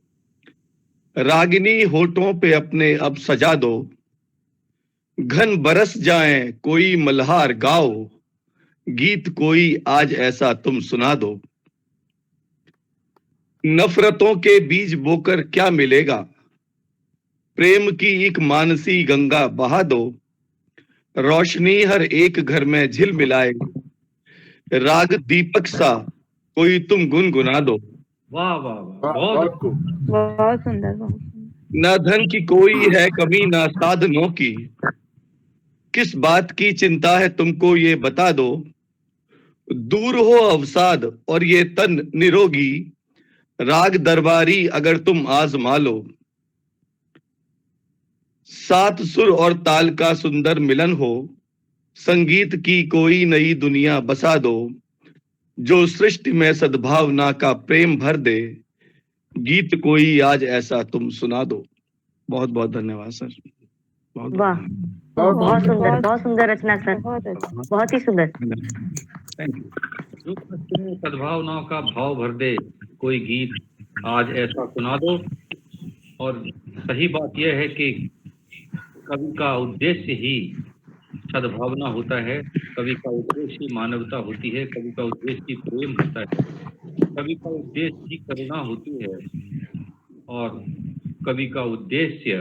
रागिनी होठों पे अपने अब सजा दो, घन बरस जाए कोई मल्हार गाओ, गीत कोई आज ऐसा तुम सुना दो। नफरतों के बीज बोकर क्या मिलेगा, प्रेम की एक मानसी गंगा बहा दो, रोशनी हर एक घर में झिलमिलाए, राग दीपक सा कोई तुम गुनगुना दो।
वाह वाह वाह, बहुत
बहुत सुंदर, बहुत
न धन की कोई है कमी न साधनों की, किस बात की चिंता है तुमको ये बता दो, दूर हो अवसाद और ये तन निरोगी, राग दरबारी अगर तुम आजमा लो, सात सुर और ताल का सुंदर मिलन हो, संगीत की कोई नई दुनिया बसा दो, जो सृष्टि में सद्भावना का प्रेम भर दे, गीत कोई आज ऐसा तुम सुना दो। बहुत बहुत धन्यवाद सर।
वाह, बहुत सुंदर रचना सर, बहुत ही सुंदर।
जो सृष्टि में सद्भावना का भाव भर दे, कोई गीत आज ऐसा सुना दो। और सही बात यह है कि कवि का उद्देश्य ही सद्भावना होता है, कवि का उद्देश्य ही मानवता होती है, कवि का उद्देश्य ही प्रेम होता है, कवि का उद्देश्य ही करुणा होती है, और कवि का उद्देश्य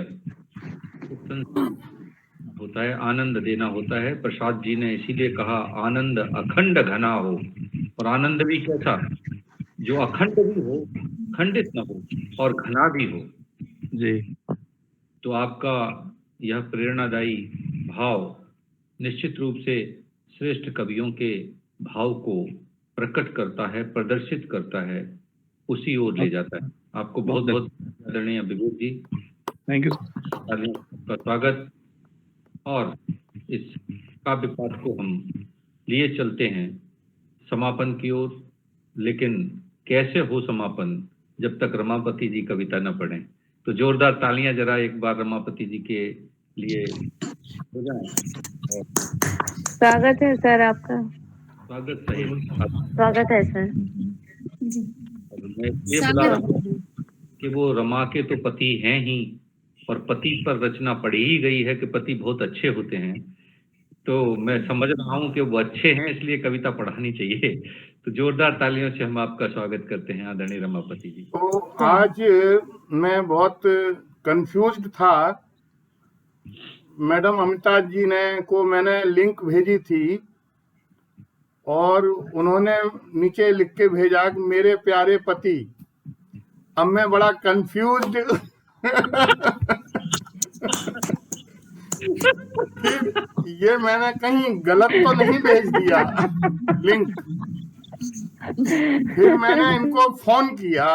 होता है आनंद देना होता है। प्रसाद जी ने इसीलिए कहा आनंद अखंड घना हो, और आनंद भी कैसा, जो अखंड भी हो, खंडित न हो और घना भी हो
जी।
तो आपका यह प्रेरणादायी भाव निश्चित रूप से श्रेष्ठ कवियों के भाव को प्रकट करता है, प्रदर्शित करता है, उसी ओर ले जाता है। आपको बहुत बहुत आदरणीय विवेक जी,
थैंक यू,
का स्वागत। और इस काव्य पाठ को हम लिए चलते हैं समापन की ओर, लेकिन कैसे हो समापन जब तक रमापति जी कविता न पढ़ें। तो जोरदार तालियां जरा एक बार रमापति जी के लिए हो जाए।
स्वागत है सर आपका।
स्वागत है,
स्वागत है सर।
मैं ये बुला रहा हूँ कि वो रमा के तो पति हैं ही, और पति पर रचना पढ़ी ही गई है कि पति बहुत अच्छे होते हैं, तो मैं समझ रहा हूँ कि वो अच्छे हैं इसलिए कविता पढ़ानी चाहिए। तो जोरदार तालियों से हम आपका स्वागत करते हैं आदरणीय रमापति जी।
तो आज मैं बहुत कंफ्यूज्ड था। मैडम अमिता जी को मैंने लिंक भेजी थी और उन्होंने नीचे लिख के भेजा कि मेरे प्यारे पति। अब मैं बड़ा कंफ्यूज्ड ये मैंने कहीं गलत तो नहीं भेज दिया लिंक। फिर मैंने इनको फोन किया,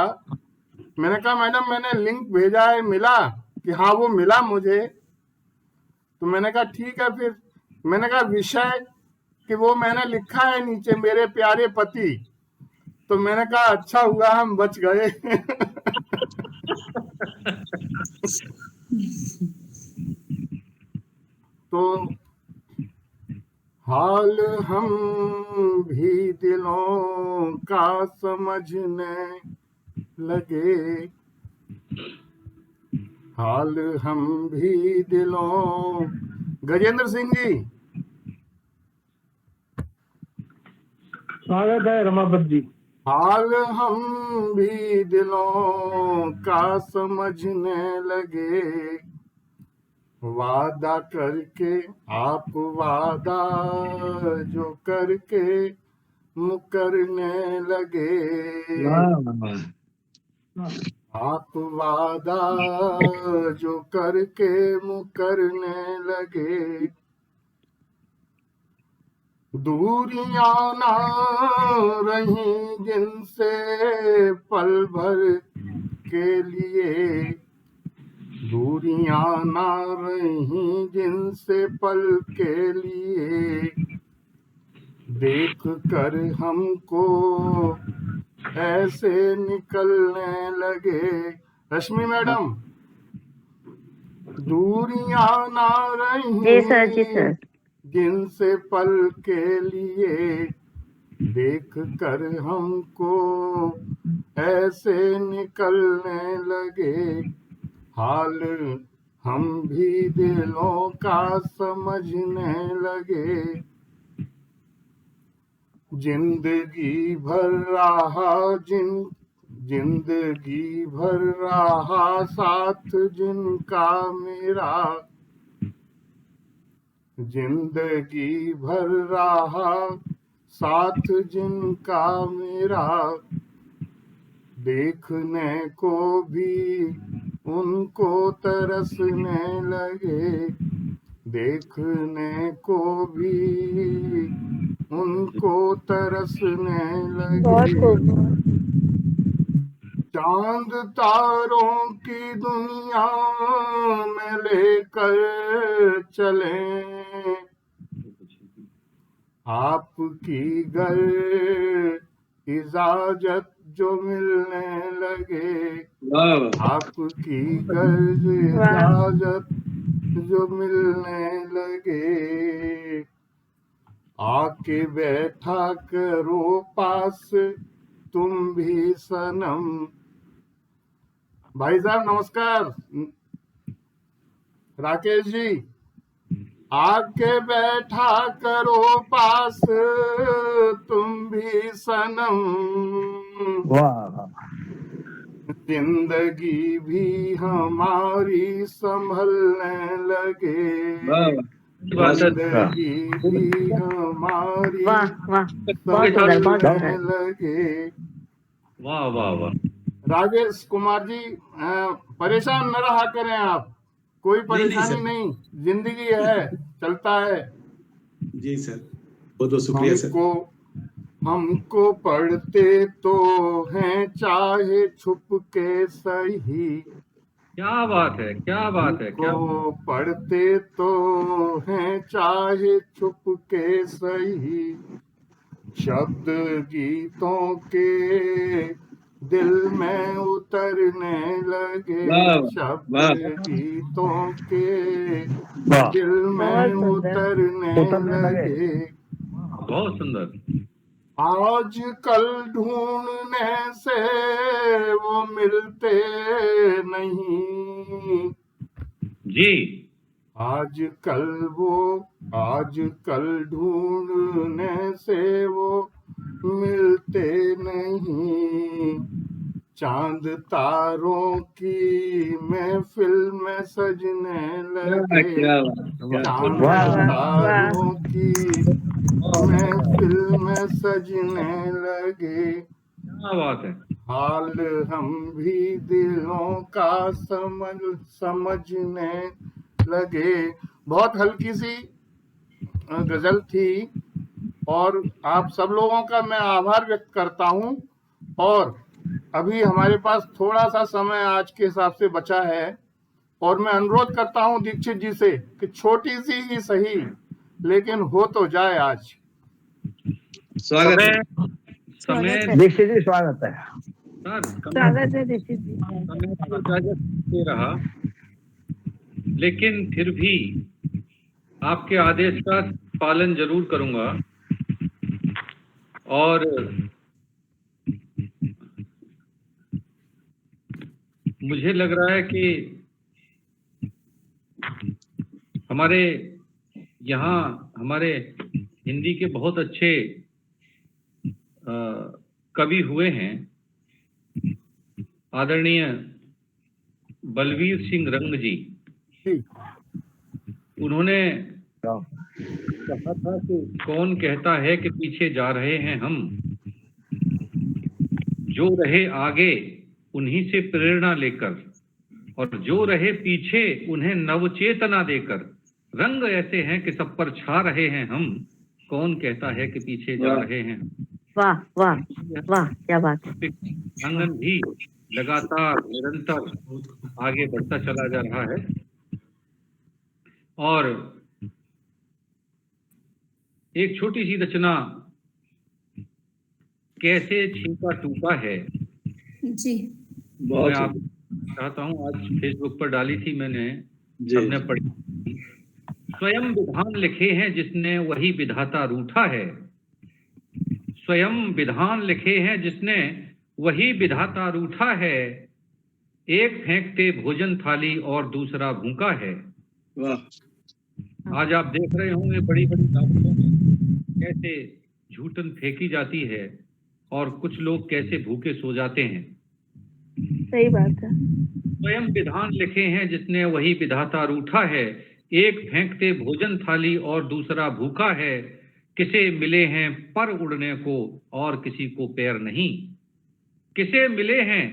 मैंने कहा मैडम मैंने लिंक भेजा है, मिला कि हाँ वो मिला मुझे। तो मैंने कहा ठीक है। फिर मैंने कहा विषय कि वो मैंने लिखा है नीचे मेरे प्यारे पति। तो मैंने कहा अच्छा हुआ हम बच गए। तो हाल हम भी दिलों का समझने लगे, हाल हम भी दिलों। गजेंद्र सिंह जी
स्वागत है रमापति जी।
हाल हम भी दिलों का समझने लगे, वादा करके आप वादा जो करके मुकरने लगे, आप वादा जो करके मुकरने लगे, दूरियां ना रही जिनसे पल भर के लिए, दूरियां ना रही जिनसे पल के लिए, देख कर हमको ऐसे निकलने लगे। रश्मि मैडम, दूरियां ना रही
जी सर
जिनसे पल के लिए, देख कर हमको ऐसे निकलने लगे, हाल हम भी दिलों का समझने लगे, जिंदगी भर रहा जिंदगी भर रहा साथ जिनका मेरा, जिंदगी भर रहा साथ जिनका मेरा, देखने को भी उनको तरसने लगे, देखने को भी उनको तरसने लगे। चांद तारों की दुनिया में लेकर चले, आपकी गर इजाजत जो मिलने लगे, आपकी गर इजाजत जो मिलने लगे, आके बैठा करो पास तुम भी सनम। भाई साहब नमस्कार, राकेश जी, आके बैठा करो पास तुम भी सनम, जिंदगी भी हमारी संभलने लगे, जिंदगी भी हमारी संभलने लगे।
वाह वाह वाह।
राजेश कुमार जी, परेशान न रहा करें आप, कोई परेशानी नहीं, जिंदगी है, चलता है।
जी सर, बहुत बहुत शुक्रिया सर।
हमको पढ़ते तो हैं चाहे छुप के सही,
क्या बात है, क्या बात है, क्या
हमको पढ़ते तो हैं चाहे छुप के सही, शब्द गीतों के दिल में उतरने लगे, शब्द गीतों के दिल में उतरने लगे।
बहुत सुंदर।
आज कल ढूंढने से वो मिलते नहीं
जी,
आज कल ढूंढने से वो मिलते नहीं, चांद तारों की महफिल में सजने लगे, चांद तारों की महफिल में सजने लगे।
क्या बात है।
हाल हम भी दिलों का समझने लगे। बहुत हल्की सी गजल थी और आप सब लोगों का मैं आभार व्यक्त करता हूं। और अभी हमारे पास थोड़ा सा समय आज के हिसाब से बचा है और मैं अनुरोध करता हूं दीक्षित जी से कि छोटी सी ही सही लेकिन हो तो जाए आज।
स्वागत है।
समय
दीक्षित जी स्वागत है।
स्वागत है दीक्षित जी।
समय तो इजाजत दे रहा, लेकिन फिर भी आपके आदेश का पालन जरूर करूंगा। और मुझे लग रहा है कि हमारे यहाँ हमारे हिंदी के बहुत अच्छे कवि हुए हैं। आदरणीय बलवीर सिंह रंग जी, उन्होंने कहा था कि कौन कहता है कि पीछे जा रहे हैं हम, जो रहे आगे उन्हीं से प्रेरणा लेकर, और जो रहे पीछे उन्हें नवचेतना देकर, रंग ऐसे हैं कि सब पर छा रहे हैं हम, कौन कहता है कि पीछे जा रहे हैं।
वाह वाह वाह, क्या बात है।
आंगन भी लगातार निरंतर आगे बढ़ता चला जा रहा है। और एक छोटी सी रचना कैसे छीका टूका है
जी,
मैं आप चाहता हूँ, आज फेसबुक पर डाली थी मैंने, सबने पढ़ी। स्वयं विधान लिखे हैं जिसने वही विधाता रूठा है, स्वयं विधान लिखे हैं जिसने वही विधाता रूठा है, एक फेंकते भोजन थाली और दूसरा भूखा है। आज आप देख रहे होंगे बड़ी बड़ी दावतों में कैसे झूठन फेंकी जाती है और कुछ लोग कैसे भूखे सो जाते हैं।
सही बात है।
स्वयं विधान लिखे हैं जिसने वही विधाता रूठा है। एक फेंकते भोजन थाली और दूसरा भूखा है। किसे मिले हैं पर उड़ने को और किसी को पैर नहीं। किसे मिले हैं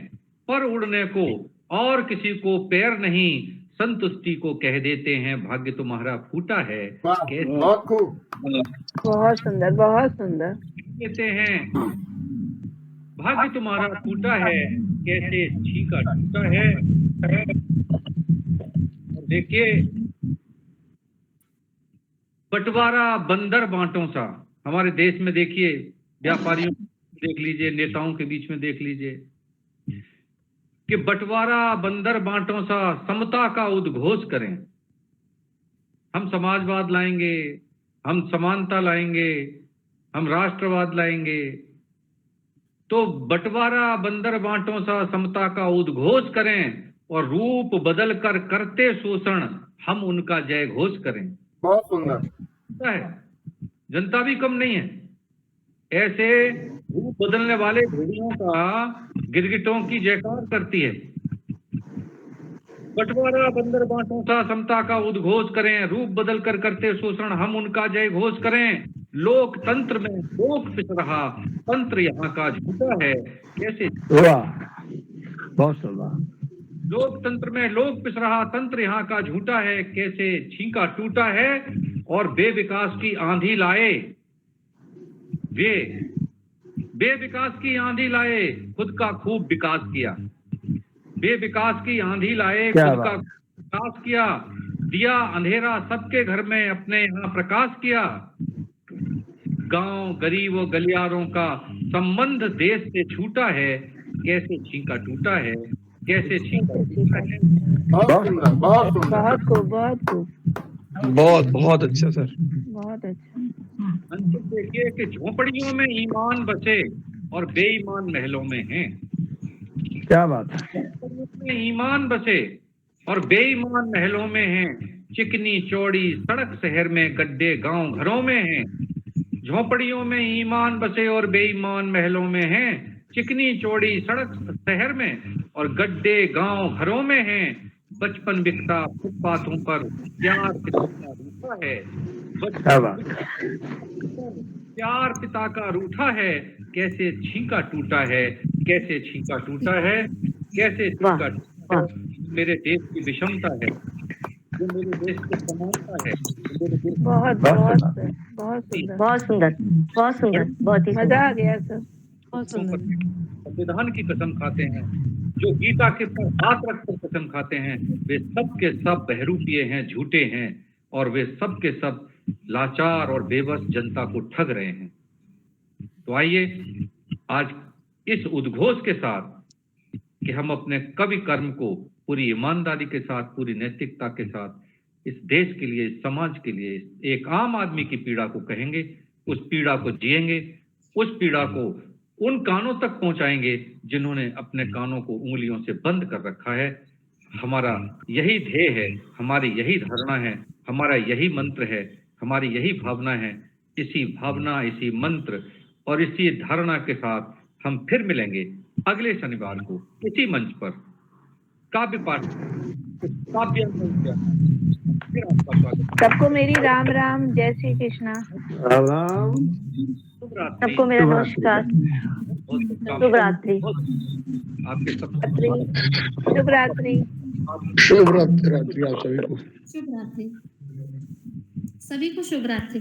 पर उड़ने को और किसी को पैर नहीं। संतुष्टि को कह देते हैं भाग्य तुम्हारा फूटा है।
बहुत खूब,
बहुत सुंदर, बहुत सुंदर।
कहते हैं भाग्य तुम्हारा फूटा है, कैसे छीका टूटा है। देखिए, बंटवारा बंदर बांटों सा हमारे देश में देखिए, व्यापारियों देख लीजिए, नेताओं के बीच में देख लीजिए कि बंटवारा बंदर बांटों सा समता का उद्घोष करें। हम समाजवाद लाएंगे, हम समानता लाएंगे, हम राष्ट्रवाद लाएंगे। तो बंटवारा बंदर बांटों सा समता का उद्घोष करें और रूप बदल कर करते शोषण हम उनका जय घोष करें।
बहुत सुंदर
है, जनता भी कम नहीं है। ऐसे रूप बदलने वाले भेड़ियों का गिरगिटों की जयकार करती है। बंटवारा बंदर बांटों सा समता का उद्घोष करें, रूप बदल कर करते शोषण हम उनका जय घोष करें। लोकतंत्र में लोक पिस रहा, तंत्र यहाँ का झूठा है, कैसे
बहुत सुंदर।
लोकतंत्र में लोक पिस रहा, तंत्र यहाँ का झूठा है, कैसे छींका टूटा है। और बेविकास की आंधी लाए, वे बेविकास की आंधी लाए, खुद का खूब विकास किया। बेविकास की आंधी लाए, खुद का विकास किया। दिया अंधेरा सबके घर में, अपने यहाँ प्रकाश किया। गांव गरीब और गलियारों का संबंध देश से छूटा है, कैसे छींका टूटा है, कैसे छींका टूटा है।
बहुत सुंदर, बहुत सुंदर,
बहुत खूब, बहुत खूब,
बहुत अच्छा सर,
बहुत अच्छा।
देखिए कि झोपड़ियों में ईमान बसे और बेईमान महलों में हैं।
क्या बात है।
में ईमान बसे और बेईमान महलों में हैं। चिकनी चौड़ी सड़क शहर में, गड्ढे गांव घरों में हैं। झोपड़ियों में ईमान बसे और बेईमान महलों में हैं। चिकनी चौड़ी सड़क शहर में और गड्ढे गांव घरों में हैं। बचपन बिकता फुटपाथों पर, प्यार पिता का रूठा है। प्यार पिता का रूठा है, कैसे छींका टूटा है, कैसे छींका टूटा है, कैसे छींका टूटा है। मेरे देश की विषमता है, जो मेरे देश की समानता है।
बहुत बहुत बहुत सुंदर,
बहुत सुंदर, बहुत सुंदर, बहुत ही
मजा आ गया सर, बहुत सुंदर।
संविधान की कसम खाते हैं, जो गीता के पर हाथ रखकर कसम खाते हैं, वे सब के सब बहरूपिये हैं, झूठे हैं, और वे सब के सब लाचार और बेबस जनता को ठग रहे हैं। तो आइए आज इस उद्घोष के साथ कि हम अपने कवि कर्म को पूरी ईमानदारी के साथ, पूरी नैतिकता के साथ इस देश के लिए, इस समाज के लिए, एक आम आदमी की पीड़ा को कहेंगे, उस पीड़ा को जिएंगे, उस पीड़ा को उन कानों तक पहुंचाएंगे जिन्होंने अपने कानों को उंगलियों से बंद कर रखा है। हमारा यही ध्येय है, हमारी यही धारणा है, हमारा यही मंत्र है, हमारी यही भावना है। इसी भावना, इसी मंत्र और इसी धारणा के साथ हम फिर मिलेंगे अगले शनिवार को इसी मंच पर काव्य पाठ, काव्य।
सबको मेरी राम राम, जय श्री कृष्णा।
राम राम,
सबको मेरा नमस्कार, शुभ रात्रि।
आपके सब
शुभ रात्रि,
शुभ रात्रि आप सभी को।
शुभ रात्रि, सभी को शुभ रात्रि।